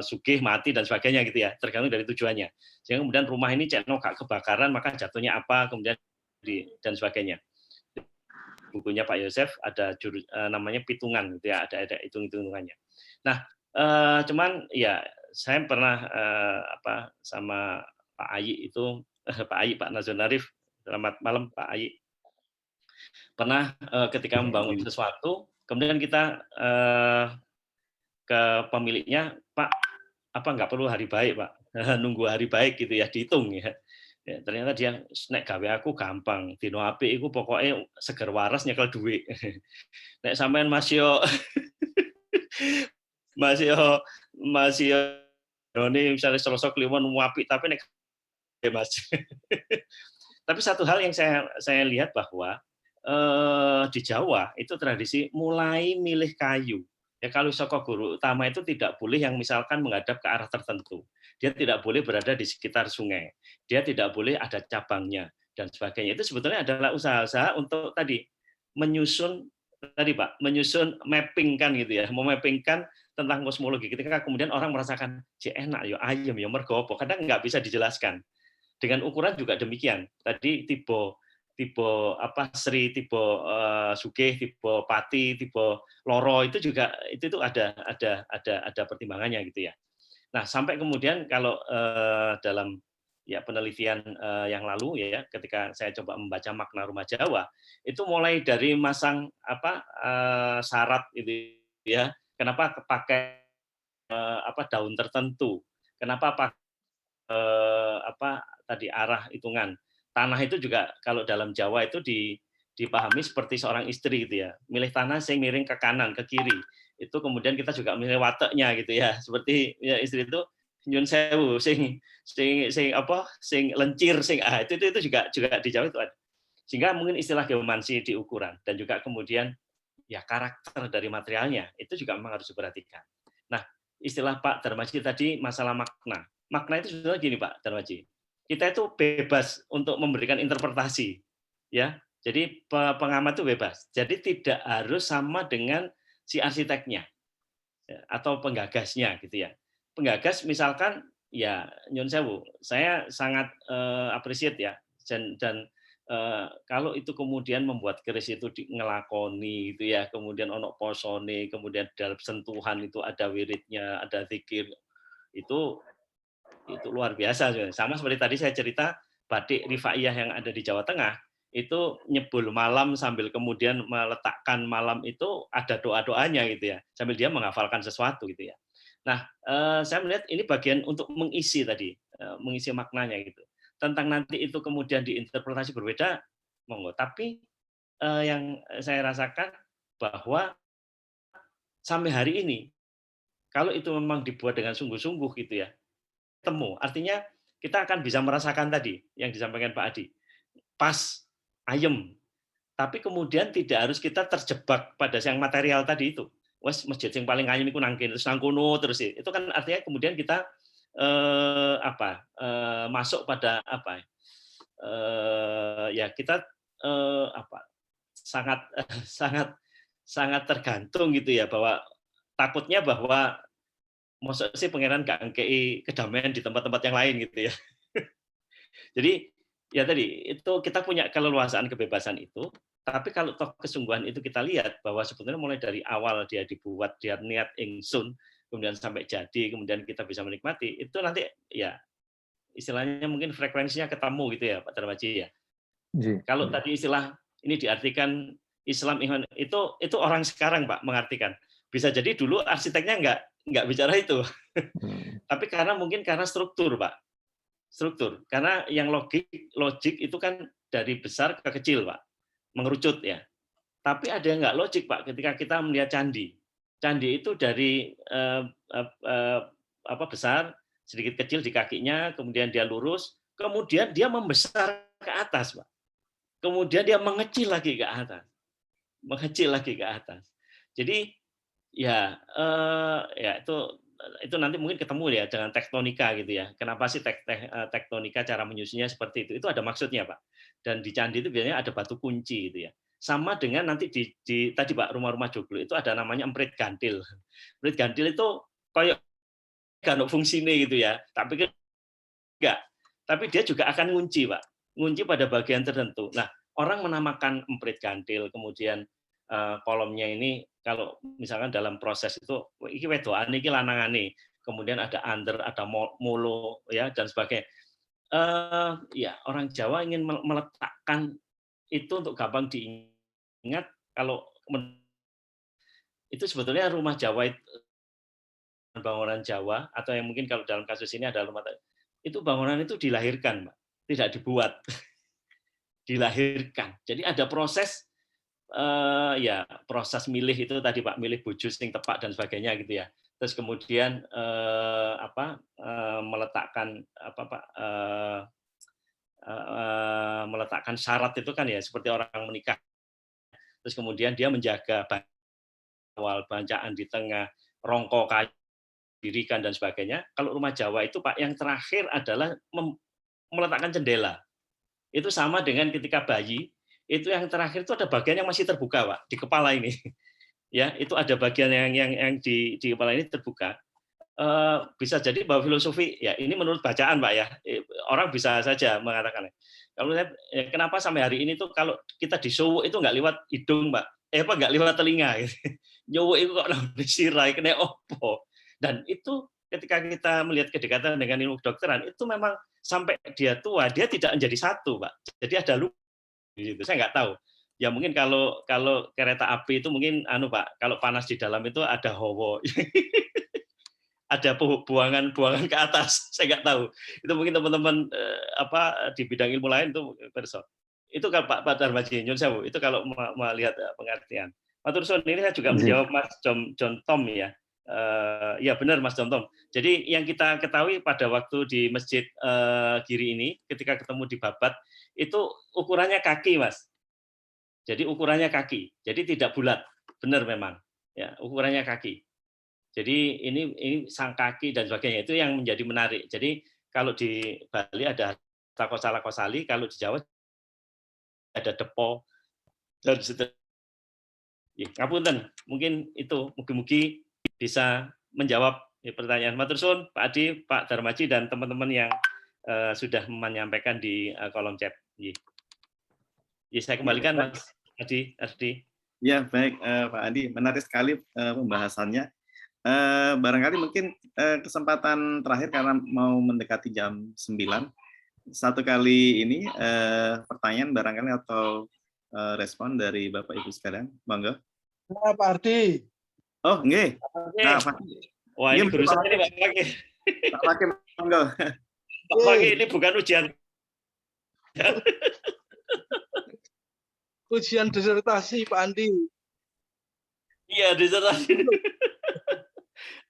Sugih, mati dan sebagainya gitu ya, tergantung dari tujuannya. Sehingga kemudian rumah ini cekno gak kebakaran maka jatuhnya apa, kemudian dan sebagainya. Bukunya Pak Yosef ada namanya pitungan gitu ya, ada hitung-hitungannya. Nah, cuman ya saya pernah sama Pak Ayi itu Pak Nazon Arif, selamat malam Pak Ayi. Pernah ketika membangun sesuatu, kemudian kita ke pemiliknya, Pak, apa nggak perlu hari baik, Pak? Nunggu hari baik gitu ya, dihitung ya. Ya, ternyata dia nek gawe aku gampang, dino apik iku pokoknya seger waras nyekel duit. Nek sampean masih ini misalnya Selasa Kliwon apik tapi nek Mas. Tapi satu hal yang saya lihat bahwa di Jawa itu tradisi mulai milih kayu. Ya kalau saka guru utama itu tidak boleh yang misalkan menghadap ke arah tertentu. Dia tidak boleh berada di sekitar sungai. Dia tidak boleh ada cabangnya dan sebagainya. Itu sebetulnya adalah usaha-usaha untuk tadi menyusun mapping kan gitu ya, memappingkan tentang kosmologi. Ketika kemudian orang merasakan enak ya ayam ya mergo apa, kadang nggak bisa dijelaskan. Dengan ukuran juga demikian. Tadi tipe Sri, tipe Sugih, tipe Pati, tipe Loro itu juga itu ada pertimbangannya gitu ya. Nah, sampai kemudian kalau dalam ya penelitian yang lalu ya ketika saya coba membaca makna rumah Jawa, itu mulai dari masang syarat itu ya. Kenapa pakai daun tertentu? Kenapa pakai tadi arah hitungan tanah itu juga kalau dalam Jawa itu dipahami seperti seorang istri gitu ya, milih tanah sing miring ke kanan ke kiri, itu kemudian kita juga milih wateknya gitu ya, seperti ya, istri itu nyun sewu sing lencir itu juga di Jawa itu ada. Sehingga mungkin istilah geomansi di ukuran dan juga kemudian ya karakter dari materialnya itu juga memang harus diperhatikan. Nah, istilah Pak Darmaji tadi masalah makna. Makna itu sebenarnya gini Pak Darmaji, kita itu bebas untuk memberikan interpretasi, ya. Jadi pengamat itu bebas. Jadi tidak harus sama dengan si arsiteknya atau penggagasnya, gitu ya. Penggagas misalkan, ya nyun sewu, saya sangat appreciate ya, dan kalau itu kemudian membuat keris itu ngelakoni, gitu ya, kemudian ono posone, kemudian dalam sentuhan itu ada wiridnya, ada zikir, itu luar biasa. Sama seperti tadi saya cerita batik Rifaiyah yang ada di Jawa Tengah itu nyebul malam sambil kemudian meletakkan malam itu ada doa-doanya gitu ya, sambil dia menghafalkan sesuatu gitu ya. Nah, saya melihat ini bagian untuk mengisi tadi, mengisi maknanya gitu. Tentang nanti itu kemudian diinterpretasi berbeda, monggo. Tapi yang saya rasakan bahwa sampai hari ini kalau itu memang dibuat dengan sungguh-sungguh gitu ya, temu. Artinya kita akan bisa merasakan tadi yang disampaikan Pak Adi. Pas, ayem. Tapi kemudian tidak harus kita terjebak pada yang material tadi itu. Wes masjid yang paling ayem itu nangkin terus nangkono terus itu kan artinya kemudian kita masuk pada apa? Ya kita sangat sangat tergantung gitu ya bahwa takutnya bahwa maksud sih pangeran gak ngekei kedamaian di tempat-tempat yang lain gitu ya. Jadi ya tadi itu kita punya keleluasaan kebebasan itu, tapi kalau toh kesungguhan itu kita lihat bahwa sebetulnya mulai dari awal dia dibuat, dia niat ingsun, kemudian sampai jadi, kemudian kita bisa menikmati, itu nanti ya istilahnya mungkin frekuensinya ketemu gitu ya Pak Darmaji ya. Kalau tadi istilah ini diartikan Islam itu orang sekarang Pak mengartikan. Bisa jadi dulu arsiteknya nggak bicara itu. Tapi mungkin karena struktur Pak. Struktur. Karena yang logik itu kan dari besar ke kecil Pak. Mengerucut ya. Tapi ada yang nggak logik Pak ketika kita melihat candi. Candi itu dari besar, sedikit kecil di kakinya, kemudian dia lurus, kemudian dia membesar ke atas Pak. Kemudian dia mengecil lagi ke atas. Mengecil lagi ke atas. Jadi ya itu nanti mungkin ketemu ya dengan tektonika gitu ya. Kenapa sih tektonika cara menyusunnya seperti itu? Itu ada maksudnya Pak. Dan di candi itu biasanya ada batu kunci gitu ya. Sama dengan nanti di tadi Pak rumah-rumah joglo itu ada namanya emprit gantil. Emprit gantil itu kayak gak fungsinya gitu ya. Tapi enggak. Tapi dia juga akan ngunci Pak. Ngunci pada bagian tertentu. Nah, orang menamakan emprit gantil, kemudian kolomnya ini kalau misalkan dalam proses itu iki wedoan iki lanangane, kemudian ada under, ada molo ya dan sebagainya. Ya orang Jawa ingin meletakkan itu untuk gampang diingat kalau itu sebetulnya rumah Jawa itu bangunan Jawa atau yang mungkin kalau dalam kasus ini adalah rumah itu bangunan itu dilahirkan, Pak. Tidak dibuat. Dilahirkan. Jadi ada proses proses milih itu tadi Pak, milih bojo sing tepat dan sebagainya gitu ya. Terus kemudian meletakkan meletakkan syarat itu kan ya seperti orang menikah. Terus kemudian dia menjaga awal, bancaan di tengah, rongko kayu dirikan dan sebagainya. Kalau rumah Jawa itu Pak yang terakhir adalah meletakkan jendela. Itu sama dengan ketika bayi, itu yang terakhir itu ada bagian yang masih terbuka, Pak, di kepala ini. Ya, itu ada bagian yang di kepala ini terbuka. Bisa jadi bahwa filosofi, ya ini menurut bacaan, Pak ya, orang bisa saja mengatakan. Kalau kenapa sampai hari ini tuh kalau kita disuwuk itu nggak lewat hidung, Pak, nggak lewat telinga, gitu. Nyuwuk itu kok disirai, kena opo. Dan itu ketika kita melihat kedekatan dengan ilmu kedokteran, itu memang sampai dia tua, dia tidak menjadi satu, Pak. Jadi ada luka. Gitu. Saya nggak tahu. Ya mungkin kalau kereta api itu mungkin Pak, kalau panas di dalam itu ada hawa. Ada buangan ke atas. Saya nggak tahu. Itu mungkin teman-teman di bidang ilmu lain itu perso. Itu kalau Pak Darmaji nyun sewu, itu kalau melihat pengertian. Matur suwun, ini saya juga menjawab Mas John Tom ya. Ya benar Mas John Tom. Jadi yang kita ketahui pada waktu di Masjid Giri ini, ketika ketemu di Babat, itu ukurannya kaki, Mas. Jadi ukurannya kaki. Jadi tidak bulat. Benar memang. Ya, ukurannya kaki. Jadi ini sang kaki dan sebagainya itu yang menjadi menarik. Jadi kalau di Bali ada takosala kosali, kalau di Jawa ada depo dan seterusnya. Ngapunten, mungkin itu mugi-mugi bisa menjawab pertanyaan matur suwun Pak Adi, Pak Darmaji dan teman-teman yang sudah menyampaikan di kolom chat. Saya kembalikan Mas Adi. Ya baik Pak Adi, menarik sekali pembahasannya. Barangkali mungkin kesempatan terakhir karena mau mendekati jam 9. Satu kali ini pertanyaan barangkali atau respon dari Bapak Ibu sekalian, monggo. Nah, Pak Ardi. Oh, nggih. Nah, Pak. Wah, ini berusaha ini Pak Pake. Pak Pake, monggo. Pak Pake ini bukan ujian. Ujian disertasi Pak Andi. Iya, disertasi.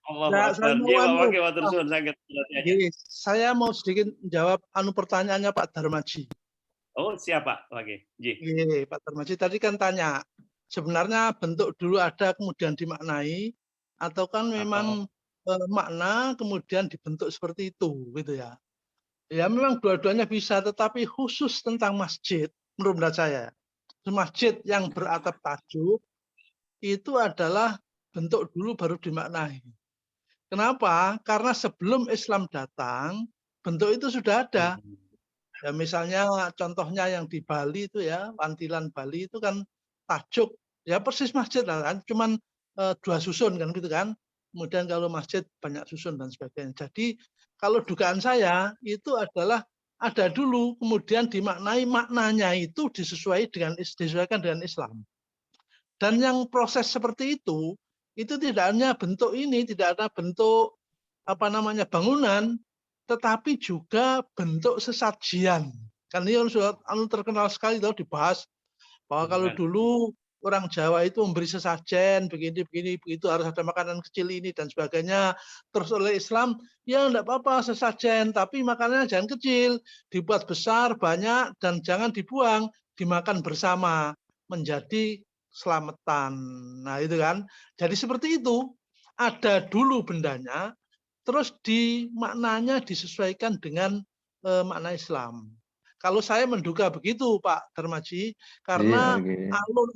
Allahu Nah, Akbar. Nggih, Pak Wage, matur suwun sanget perhatiannya. saya mau sedikit jawab pertanyaannya Pak Darmaji. Oh, siap Pak Wage. Nggih. Pak Darmaji tadi kan tanya, sebenarnya bentuk dulu ada kemudian dimaknai, atau kan memang makna kemudian dibentuk seperti itu, gitu ya. Ya memang dua-duanya bisa, tetapi khusus tentang masjid, menurut saya, masjid yang beratap tajuk itu adalah bentuk dulu baru dimaknai. Kenapa? Karena sebelum Islam datang, bentuk itu sudah ada. Ya, misalnya contohnya yang di Bali itu ya, Wantilan Bali itu kan tajuk, ya persis masjid lah kan, cuman 2 susun kan gitu kan. Kemudian kalau masjid banyak susun dan sebagainya. Jadi kalau dugaan saya itu adalah ada dulu, kemudian dimaknai maknanya itu disesuaikan dengan Islam. Dan yang proses seperti itu tidak hanya bentuk ini, tidak ada bentuk bangunan, tetapi juga bentuk sesajian. Kan ini sudah terkenal sekali tahu dibahas bahwa kalau dulu orang Jawa itu memberi sesajen begini begitu, harus ada makanan kecil ini dan sebagainya. Terus oleh Islam, ya enggak apa-apa sesajen, tapi makanannya jangan kecil, dibuat besar, banyak, dan jangan dibuang, dimakan bersama, menjadi selamatan. Nah itu kan, jadi seperti itu. Ada dulu bendanya, terus maknanya disesuaikan dengan makna Islam. Kalau saya menduga begitu Pak Darmaji, karena alur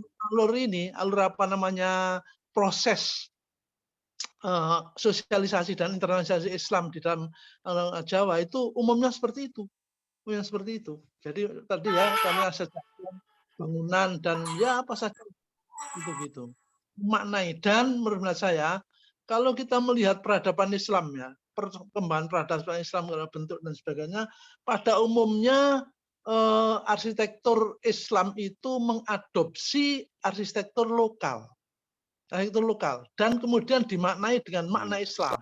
proses sosialisasi dan internalisasi Islam di dalam Jawa itu umumnya seperti itu. Jadi tadi ya kami asosiasikan bangunan dan ya apa saja gitu. Maknai, dan menurut saya kalau kita melihat peradaban Islam ya, perkembangan peradaban Islam dalam bentuk dan sebagainya, pada umumnya arsitektur Islam itu mengadopsi arsitektur lokal, dan kemudian dimaknai dengan makna Islam.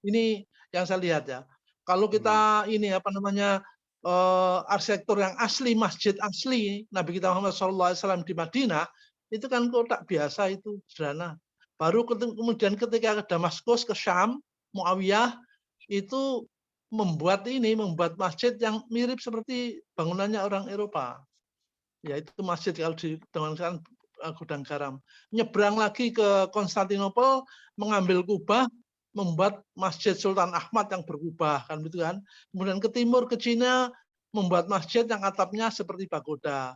Ini yang saya lihat ya. Kalau kita arsitektur yang asli, masjid asli Nabi kita Muhammad SAW di Madinah, itu kan kotak biasa, itu sederhana. Baru kemudian ketika ke Damaskus, ke Syam, Muawiyah itu membuat masjid yang mirip seperti bangunannya orang Eropa. Yaitu masjid kalau dengan gudang garam. Nyebrang lagi ke Konstantinopel, mengambil kubah, membuat Masjid Sultan Ahmad yang berkubah, kan begitu kan. Kemudian ke timur, ke Cina, membuat masjid yang atapnya seperti pagoda.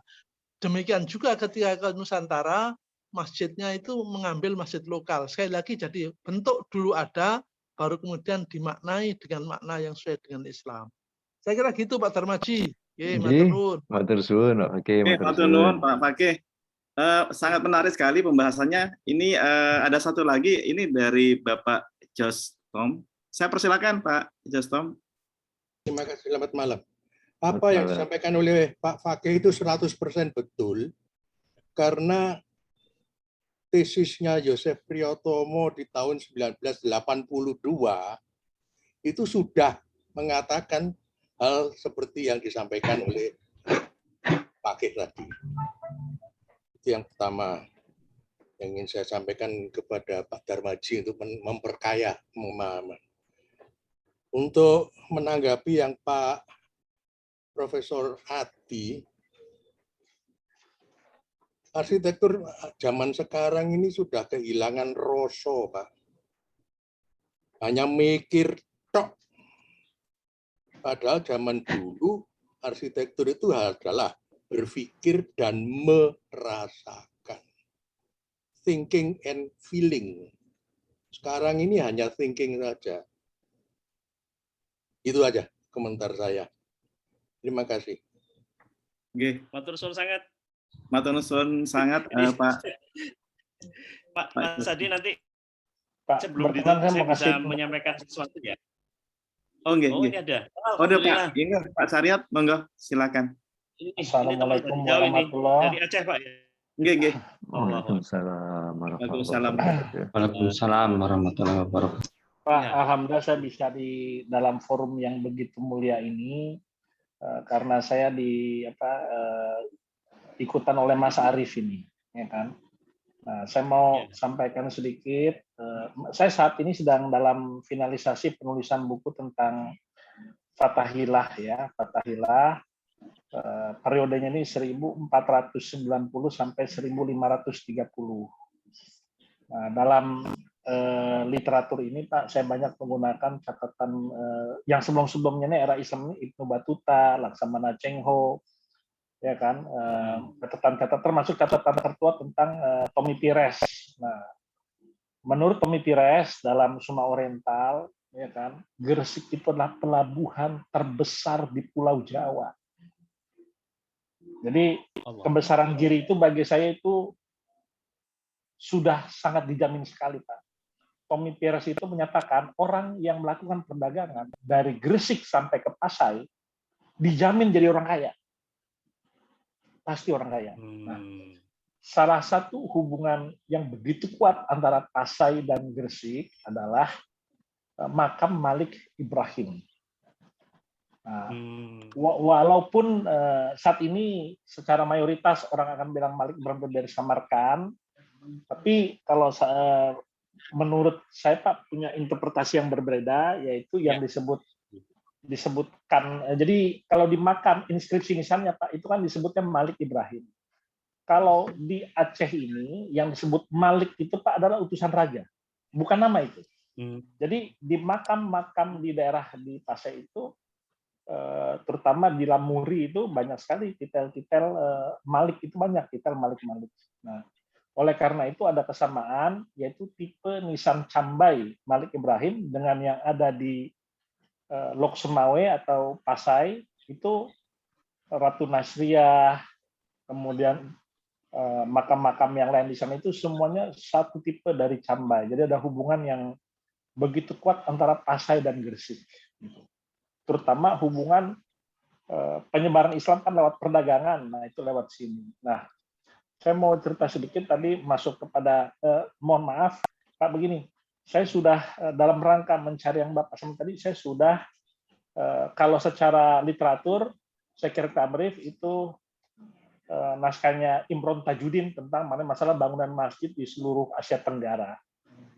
Demikian juga ketika ke Nusantara, masjidnya itu mengambil masjid lokal. Sekali lagi, jadi bentuk dulu ada, baru kemudian dimaknai dengan makna yang sesuai dengan Islam. Saya kira gitu Pak Darmaji. Matur suwun. Oke, matur nuwun Pak Fakih. Sangat menarik sekali pembahasannya. Ini ada satu lagi, ini dari Bapak Jos Tom. Saya persilakan Pak Jos Tom. Terima kasih, selamat malam. Apa yang disampaikan oleh Pak Fakih itu 100% betul, karena tesisnya Yosef Priyotomo di tahun 1982 itu sudah mengatakan hal seperti yang disampaikan oleh Fakih tadi. Itu yang pertama yang ingin saya sampaikan kepada Pak Darmaji untuk memperkaya pemahaman. Untuk menanggapi yang Pak Profesor Adi, arsitektur zaman sekarang ini sudah kehilangan rasa, Pak. Hanya mikir tok. Padahal zaman dulu arsitektur itu adalah berpikir dan merasakan. Thinking and feeling. Sekarang ini hanya thinking saja. Itu aja komentar saya. Terima kasih. Oke. Matur suwun sangat. Matur suwun sangat Pak. Pak Mas Adi, nanti Pak, sebelum itu saya bisa menyampaikan sesuatu ya. Oh, nggih, nggih. Ini ada. Oh, ada Pak. Ini Pak Syariat, monggo silakan. Assalamualaikum warahmatullahi dari Aceh, Pak. Nggih, nggih. Waalaikumsalam warahmatullahi wabarakatuh. Pak, alhamdulillah saya bisa di dalam forum yang begitu mulia ini karena saya ikutan oleh Mas Arief ini, ya kan. Nah, saya mau sampaikan sedikit Saya saat ini sedang dalam finalisasi penulisan buku tentang Fathahillah ya, Fathahillah. Periodenya ini 1490 sampai 1530. Nah, dalam literatur ini Pak, saya banyak menggunakan catatan yang sebelum-sebelumnya ini era Islam ini Ibnu Battuta, Laksamana Cheng Ho, ya kan, catatan-catatan termasuk catatan tertua tentang Tommy Pires. Nah, menurut Tommy Pires dalam Suma Oriental, ya kan, Gresik itu adalah pelabuhan terbesar di Pulau Jawa. Jadi kebesaran Giri itu bagi saya itu sudah sangat dijamin sekali, Pak. Tommy Pires itu menyatakan orang yang melakukan perdagangan dari Gresik sampai ke Pasai dijamin jadi orang kaya. Pasti orang kaya. Nah, salah satu hubungan yang begitu kuat antara Pasai dan Gresik adalah makam Malik Ibrahim. Nah, walaupun saat ini secara mayoritas orang akan bilang Malik Ibrahim dari Samarkand, tapi kalau menurut saya Pak punya interpretasi yang berbeda, yaitu yang disebutkan. Jadi kalau di makam inskripsi nisannya Pak itu kan disebutnya Malik Ibrahim. Kalau di Aceh ini yang disebut Malik itu Pak adalah utusan raja, bukan nama itu. Jadi di makam-makam di daerah di Pasai itu, terutama di Lamuri itu banyak sekali titel-titel Malik, itu banyak titel Malik-Malik. Nah, oleh karena itu ada kesamaan, yaitu tipe nisan Cambai Malik Ibrahim dengan yang ada di Lok Semawe atau Pasai itu Ratu Nasriah, kemudian makam-makam yang lain di sana itu semuanya satu tipe dari Cambai. Jadi ada hubungan yang begitu kuat antara Pasai dan Gresik. Terutama hubungan penyebaran Islam kan lewat perdagangan, nah itu lewat sini. Nah, saya mau cerita sedikit tadi masuk kepada, mohon maaf Pak begini, saya sudah dalam rangka mencari yang Bapak sama tadi, saya sudah kalau secara literatur, Sekir Tabrif itu naskahnya Imron Tajuddin tentang masalah bangunan masjid di seluruh Asia Tenggara.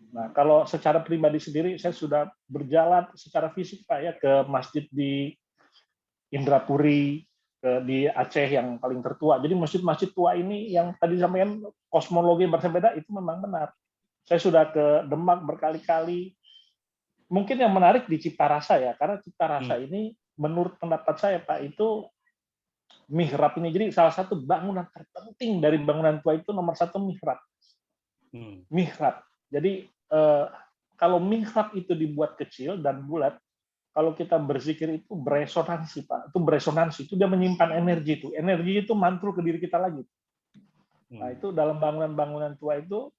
Nah, kalau secara pribadi sendiri, saya sudah berjalan secara fisik Pak ya ke masjid di Indrapuri, di Aceh yang paling tertua. Jadi masjid-masjid tua ini yang tadi sampaikan kosmologi berbeda itu memang benar. Saya sudah ke Demak berkali-kali. Mungkin yang menarik di Citarasa ya, karena Citarasa ini menurut pendapat saya Pak itu mihrab ini. Jadi salah satu bangunan terpenting dari bangunan tua itu nomor satu mihrab. Mihrab. Jadi kalau mihrab itu dibuat kecil dan bulat, kalau kita berzikir itu beresonansi Pak, itu beresonansi, itu dia menyimpan energi itu. Energi itu mantul ke diri kita lagi. Nah itu dalam bangunan-bangunan tua itu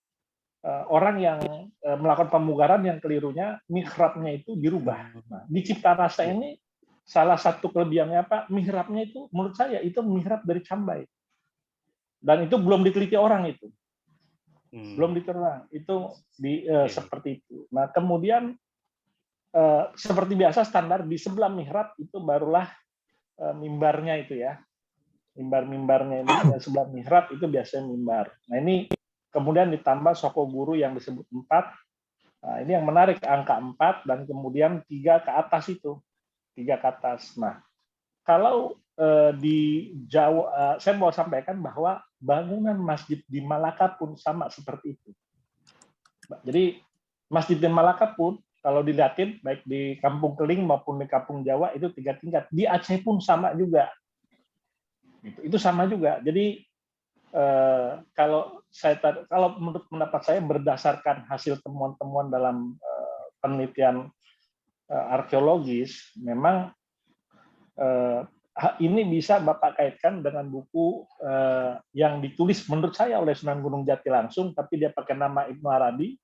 orang yang melakukan pemugaran yang kelirunya mihrabnya itu dirubah. Nah, di Cipta Rasa ini salah satu kelebihannya Pak, mihrabnya itu menurut saya itu mihrab dari Cambai. Dan itu belum diteliti orang itu. Belum diterang itu seperti itu. Nah kemudian seperti biasa standar di sebelah mihrab itu barulah mimbarnya itu ya, mimbarnya ini sebelah mihrab itu biasanya mimbar. Nah ini kemudian ditambah soko guru yang disebut 4. Nah ini yang menarik angka 4 dan kemudian 3 ke atas itu, 3 ke atas. Nah kalau di Jawa, saya mau sampaikan bahwa bangunan masjid di Malaka pun sama seperti itu. Jadi masjid di Malaka pun kalau dilihatin baik di Kampung Keling maupun di Kampung Jawa itu 3 tingkat. Di Aceh pun sama juga. Itu sama juga. Jadi kalau menurut pendapat saya berdasarkan hasil temuan-temuan dalam penelitian arkeologis, memang ini bisa Bapak kaitkan dengan buku yang ditulis menurut saya oleh Sunan Gunung Jati langsung, tapi dia pakai nama Ibnu Arabi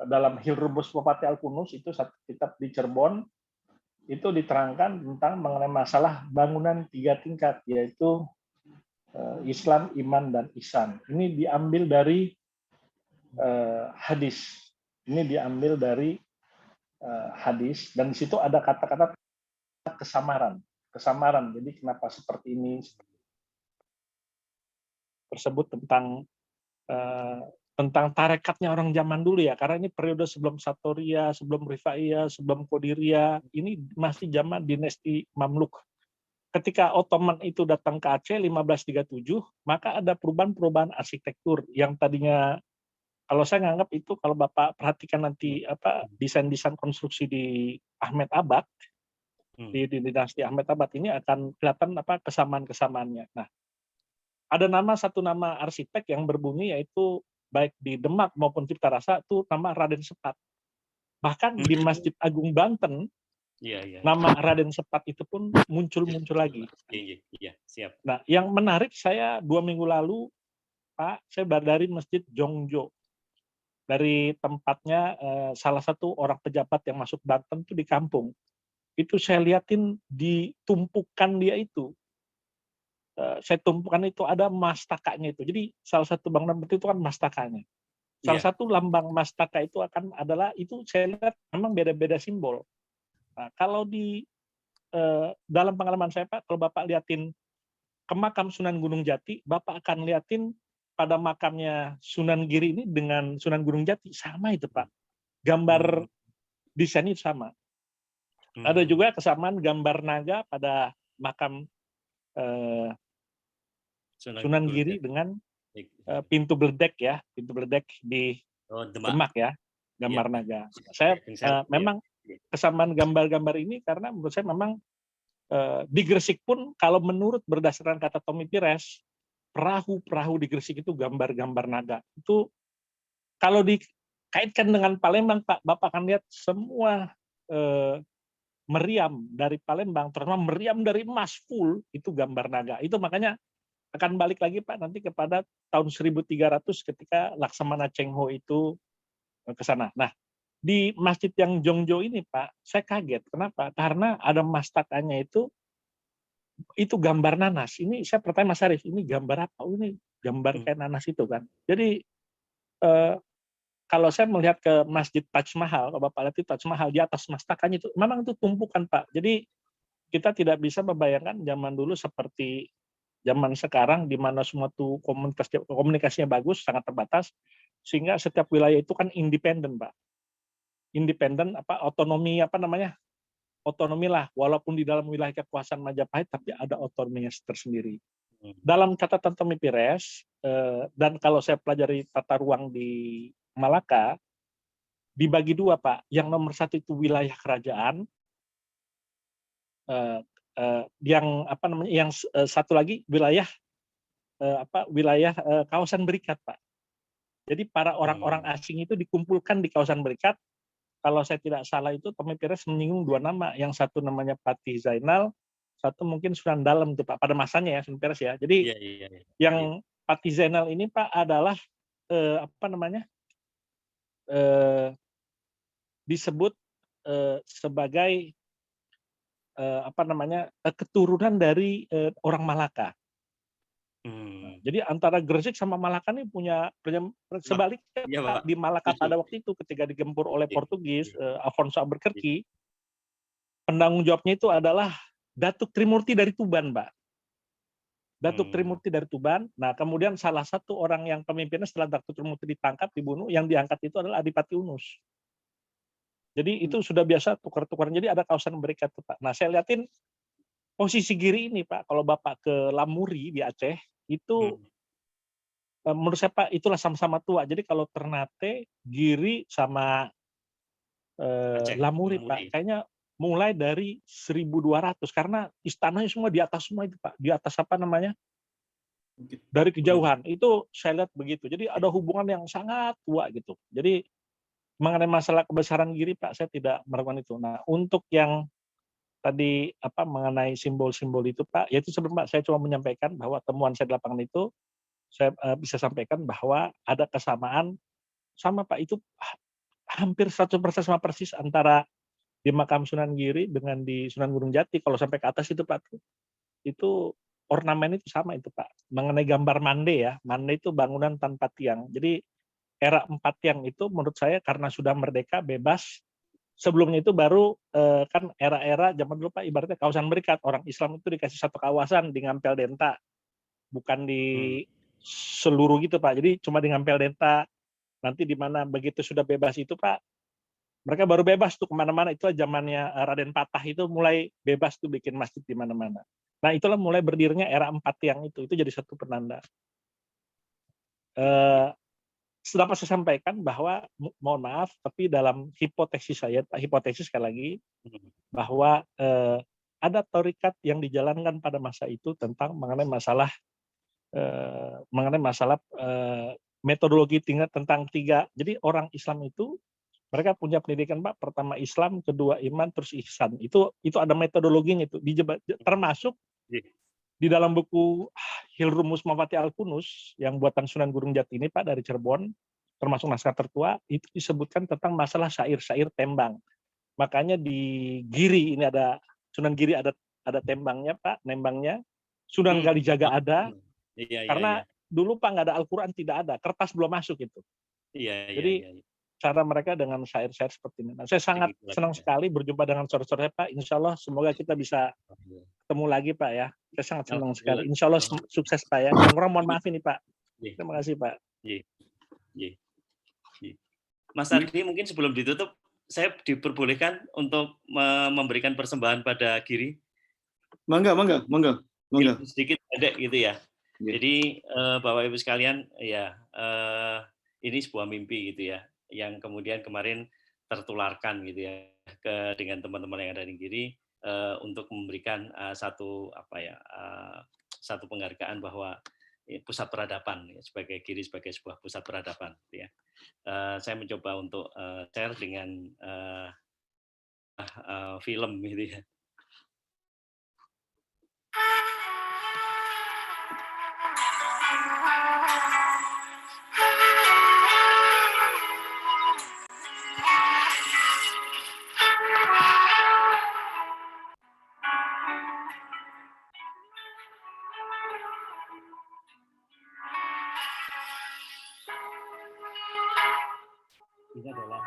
dalam Hilrubus Bupati Al-Kunus, itu satu kitab di Cirebon, itu diterangkan tentang mengenai masalah bangunan 3 tingkat, yaitu Islam, Iman, dan Ihsan. Ini diambil dari hadis. Ini diambil dari hadis, dan di situ ada kata-kata kesamaran. Jadi kenapa seperti ini tersebut tentang tentang tarekatnya orang zaman dulu ya, karena ini periode sebelum Satoriyah, sebelum Rifaiyah, sebelum Qadiriyah, ini masih zaman dinasti Mamluk. Ketika Ottoman itu datang ke Aceh 1537, maka ada perubahan-perubahan arsitektur yang tadinya, kalau saya nganggap itu, kalau Bapak perhatikan nanti desain-desain konstruksi di Ahmed Abad, di dinasti Ahmed Abad ini akan kelihatan kesamaan-kesamaannya. Nah, ada satu nama arsitek yang berbunyi, yaitu baik di Demak maupun Cipta Rasa itu nama Raden Sepat. Bahkan di Masjid Agung Banten, nama Raden Sepat itu pun muncul lagi. Iya, siap. Nah, yang menarik, saya 2 minggu lalu, Pak, saya dari Masjid Jongjo, dari tempatnya salah satu orang pejabat yang masuk Banten itu di kampung. Itu saya liatin di tumpukan dia itu. Saya tumpukan itu ada mastakanya itu. Jadi salah satu bangunan itu kan mastakanya. Salah satu lambang mastaka itu adalah itu, saya lihat memang beda-beda simbol. Nah, kalau di dalam pengalaman saya, Pak, kalau Bapak liatin ke makam Sunan Gunung Jati, Bapak akan liatin pada makamnya Sunan Giri ini dengan Sunan Gunung Jati sama itu, Pak. Gambar desainnya sama. Ada juga kesamaan gambar naga pada makam Sunan Giri dengan pintu beledek ya, pintu beledek di Demak ya, gambar naga. Saya memang kesamaan gambar-gambar ini karena menurut saya memang di Gresik pun, kalau menurut berdasarkan kata Tommy Pires, perahu-perahu di Gresik itu gambar-gambar naga. Itu kalau dikaitkan dengan Palembang, Pak, Bapak akan lihat semua meriam dari Palembang, terutama meriam dari emas full, itu gambar naga. Itu makanya akan balik lagi, Pak, nanti kepada tahun 1300 ketika Laksamana Cheng Ho itu ke sana. Nah, di masjid yang Jongjo ini, Pak, saya kaget. Kenapa? Karena ada mastakanya itu gambar nanas. Ini saya bertanya Mas Arief, ini gambar apa? Oh, ini gambar kayak nanas itu kan. Jadi kalau saya melihat ke Masjid Taj Mahal, kalau Bapak lihat itu Taj Mahal, di atas mastakanya itu memang itu tumpukan, Pak. Jadi kita tidak bisa membayangkan zaman dulu seperti zaman sekarang, di mana semua tuh komunikasinya bagus, sangat terbatas, sehingga setiap wilayah itu kan independen, Pak. Independen, otonomi, otonomi lah, walaupun di dalam wilayah kekuasaan Majapahit, tapi ada otonominya tersendiri. Dalam catatan Tommy Pires, dan kalau saya pelajari tata ruang di Malaka, dibagi dua, Pak. Yang nomor satu itu wilayah kerajaan, yang satu lagi wilayah wilayah kawasan berikat, Pak. Jadi para orang-orang asing itu dikumpulkan di kawasan berikat. Kalau saya tidak salah itu Tommy Pires menyinggung 2 nama, yang satu namanya Patih Zainal, satu mungkin Sunan Dalem itu, Pak, pada masanya ya, Tommy Pires ya. Jadi yang Patih Zainal ini, Pak, adalah disebut sebagai keturunan dari orang Malaka. Jadi antara Gresik sama Malaka ini punya sebaliknya, Pak, di Malaka pada waktu itu ketika digempur oleh Portugis, Afonso Albuquerque, penanggung jawabnya itu adalah Datuk Trimurti dari Tuban, Pak. Datuk Trimurti dari Tuban. Nah, kemudian salah satu orang yang pemimpinnya setelah Datuk Trimurti ditangkap, dibunuh, yang diangkat itu adalah Adipati Unus. Jadi itu sudah biasa tukar-tukaran. Jadi ada kawasan berikat, Pak. Nah, saya lihatin posisi Giri ini, Pak, kalau Bapak ke Lamuri di Aceh, itu menurut saya, Pak, itulah sama-sama tua. Jadi kalau Ternate, Giri, sama Lamuri, Pak, kayaknya mulai dari 1200, karena istananya semua di atas semua itu, Pak. Di atas dari kejauhan. Itu saya lihat begitu. Jadi ada hubungan yang sangat tua gitu. Jadi mengenai masalah kebesaran Giri, Pak, saya tidak meragukan itu. Nah, untuk yang tadi mengenai simbol-simbol itu, Pak, yaitu sebelum, Pak, saya cuma menyampaikan bahwa temuan saya di lapangan itu, saya bisa sampaikan bahwa ada kesamaan sama, Pak, itu hampir 100% sama persis antara di makam Sunan Giri dengan di Sunan Gunung Jati. Kalau sampai ke atas itu, Pak, itu ornamen itu sama itu, Pak. Mengenai gambar mande ya, mande itu bangunan tanpa tiang. Jadi era 4 tiang itu menurut saya karena sudah merdeka, bebas. Sebelumnya itu baru kan era-era zaman dulu, Pak, ibaratnya kawasan berikat. Orang Islam itu dikasih satu kawasan di Ngampel Denta, bukan di seluruh gitu, Pak. Jadi cuma di Ngampel Denta, Nanti di mana begitu sudah bebas itu Pak, mereka baru bebas tuh kemana-mana. Itulah zamannya Raden Patah itu mulai bebas tuh bikin masjid di mana-mana. Nah itulah mulai berdirinya era 4 tiang itu jadi satu penanda. Dapat saya sampaikan bahwa mohon maaf, tapi dalam hipotesis saya, hipotesis sekali lagi, bahwa ada tarikat yang dijalankan pada masa itu tentang mengenai masalah metodologi tingkat tentang 3. Jadi orang Islam itu mereka punya pendidikan Pak, pertama Islam, kedua iman, terus ihsan. Itu ada metodologinya itu, termasuk di dalam buku Hilrumus Mafati Al-Kunus yang buatan Sunan Gunung Jati ini Pak dari Cirebon, termasuk naskah tertua, itu disebutkan tentang masalah syair-syair tembang. Makanya di Giri ini ada Sunan Giri ada tembangnya Pak, nembangnya. Sunan Kalijaga ada. Karena dulu Pak nggak ada Al-Quran, tidak ada, kertas belum masuk itu. Jadi cara mereka dengan syair-syair seperti ini. Nah, saya sangat senang sekali berjumpa dengan saudara-saudara Pak. Insya Allah semoga kita bisa ketemu lagi Pak ya. Saya sangat senang sekali. Insya Allah sukses Pak ya. Yang kurang mohon maaf ini Pak. Terima kasih Pak. Mas Ardi, mungkin sebelum ditutup, saya diperbolehkan untuk memberikan persembahan pada Giri. Mangga. Sedikit pendek gitu ya. Jadi Bapak Ibu sekalian, ya ini sebuah mimpi gitu ya, yang kemudian kemarin tertularkan gitu ya dengan teman-teman yang ada di Giri untuk memberikan satu penghargaan bahwa pusat peradaban ya, sebagai Giri sebagai sebuah pusat peradaban gitu ya. Saya mencoba untuk share dengan film gitu ya. Ini adalah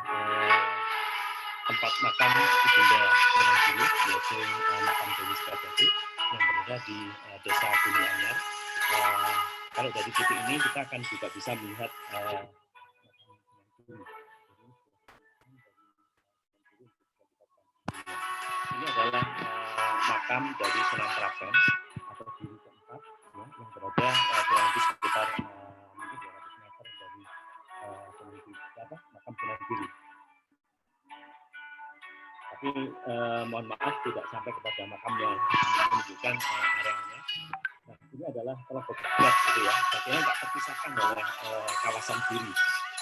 tempat makam Ibunda Sunan Giri, yaitu makam Dewi Sukajati yang berada di Desa Gunung Anyar. Kalau dari titik ini kita akan juga bisa melihat ini adalah makam dari Sunan Praben atau Giri keempat ya, yang berada kurang lebih sekitar mungkin 200 meter dari makam Sunan Giri. Tapi mohon maaf tidak sampai kepada makamnya, menunjukkan areanya. Nah, ini adalah telah bergerak gitu ya, bagian tak terpisahkan oleh kawasan Giri,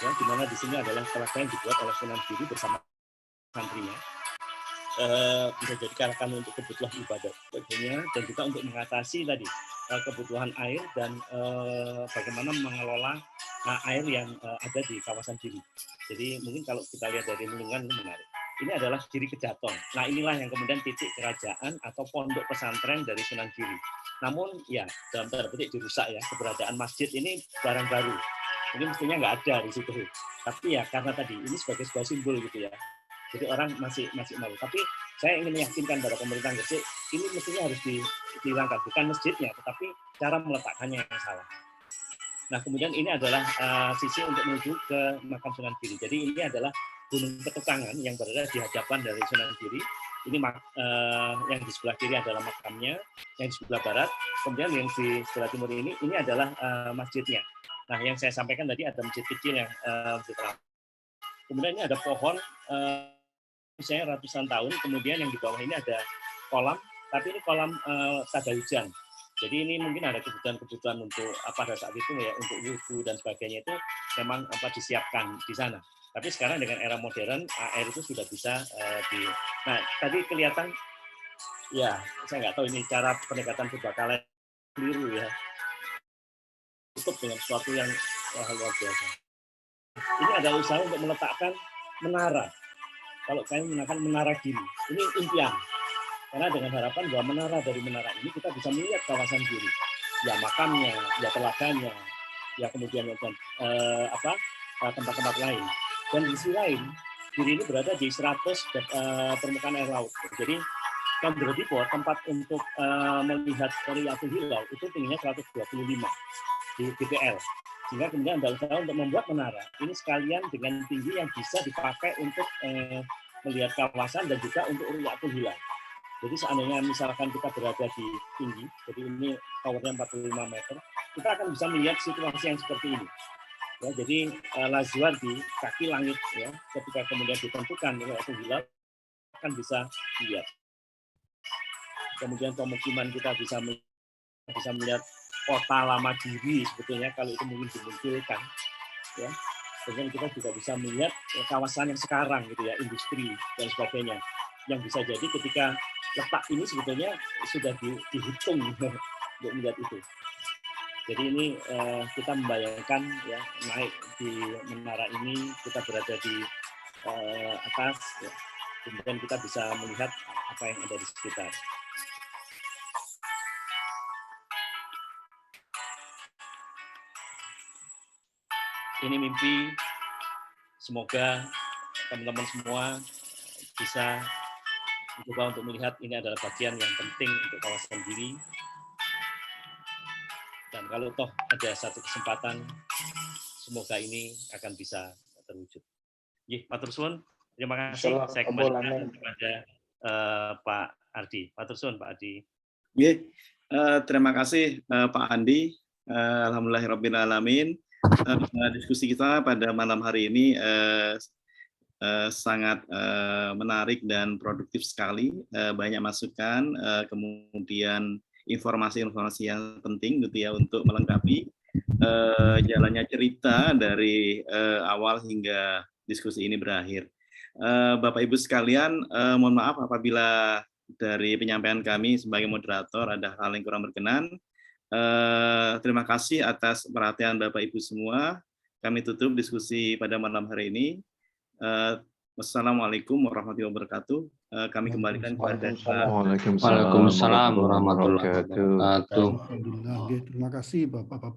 ya, di mana di sini adalah telaga yang dibuat oleh Sunan Giri bersama santrinya. Bisa dijadikan untuk kebutuhan ibadah sebagainya, dan juga untuk mengatasi tadi kebutuhan air dan bagaimana mengelola air yang ada di kawasan Giri. Jadi mungkin kalau kita lihat dari lingkungan ini menarik. Ini adalah Giri Kejaton. Nah inilah yang kemudian titik kerajaan atau pondok pesantren dari Sunan Giri. Namun ya dalam tanda petik dirusak ya, keberadaan masjid ini barang baru. Ini mestinya nggak ada di situ. Tapi ya karena tadi ini sebagai sebuah simbol gitu ya. Jadi orang masih malu. Tapi saya ingin meyakinkan pada pemerintah Gresik, ini mestinya harus dihilangkan, bukan masjidnya, tetapi cara meletakkannya yang salah. Nah kemudian ini adalah sisi untuk menuju ke makam Sunan Giri. Jadi ini adalah Gunung Ketukangan yang berada di hadapan dari Sunan Giri. Ini yang di sebelah kiri adalah makamnya, yang di sebelah barat. Kemudian yang di sebelah timur ini adalah masjidnya. Nah yang saya sampaikan tadi ada masjid kecil yang kemudian ini ada pohon usianya ratusan tahun. Kemudian yang di bawah ini ada kolam, tapi ini kolam tada hujan. Jadi ini mungkin ada kebutuhan untuk pada saat itu ya, untuk wudhu dan sebagainya itu memang disiapkan di sana. Tapi sekarang dengan era modern air itu sudah bisa Nah tadi kelihatan ya, saya nggak tahu ini cara pendekatan berbakala keliru ya. Tutup dengan sesuatu yang luar biasa. Ini ada usaha untuk meletakkan menara. Kalau saya menggunakan menara Giri, ini impian. Karena dengan harapan bahwa menara dari menara ini kita bisa melihat kawasan Giri. Ya makamnya, ya telaganya, ya kemudian tempat-tempat lain. Dan di sisi lain, Giri ini berada di 100 permukaan air laut. Jadi Kandrodipo, tempat untuk melihat Riyadhul Hilal itu tingginya 125 di DPL. Sehingga kemudian ada usaha untuk membuat menara ini sekalian dengan tinggi yang bisa dipakai untuk melihat kawasan dan juga untuk ru'yatul hilal. Jadi seandainya misalkan kita berada di tinggi, jadi ini towernya 45 meter, kita akan bisa melihat situasi yang seperti ini. Ya, jadi lazuar di kaki langit, ya, ketika kemudian ditentukan ru'yatul hilal akan bisa dilihat. Kemudian pemukiman kita bisa melihat kota lama diri sebetulnya kalau itu mungkin dimunculkan, ya. Kemudian kita juga bisa melihat kawasan yang sekarang gitu ya, industri dan sebagainya, yang bisa jadi ketika letak ini sebetulnya sudah dihitung untuk melihat itu. Jadi ini kita membayangkan ya, naik di menara ini, kita berada di atas, ya. Kemudian kita bisa melihat apa yang ada di sekitar. Ini mimpi, semoga teman-teman semua bisa mencoba untuk melihat ini adalah bagian yang penting untuk kawasan diri. Dan kalau toh ada satu kesempatan, semoga ini akan bisa terwujud. Matur suwun, terima kasih. Saya kembalikan kepada Pak Ardi. Matur suwun, Pak Ardi. Terima kasih Pak Andi. Alhamdulillahirrabbilalamin. Diskusi kita pada malam hari ini sangat menarik dan produktif sekali. Banyak masukan, kemudian informasi-informasi yang penting gitu ya untuk melengkapi jalannya cerita dari awal hingga diskusi ini berakhir. Bapak Ibu sekalian, mohon maaf apabila dari penyampaian kami sebagai moderator ada hal yang kurang berkenan. Terima kasih atas perhatian Bapak Ibu semua. Kami tutup diskusi pada malam hari ini. Wassalamualaikum warahmatullahi wabarakatuh. Kami kembalikan kepada Waalaikumsalam warahmatullahi wabarakatuh. Alhamdulillah. Terima kasih Bapak-bapak.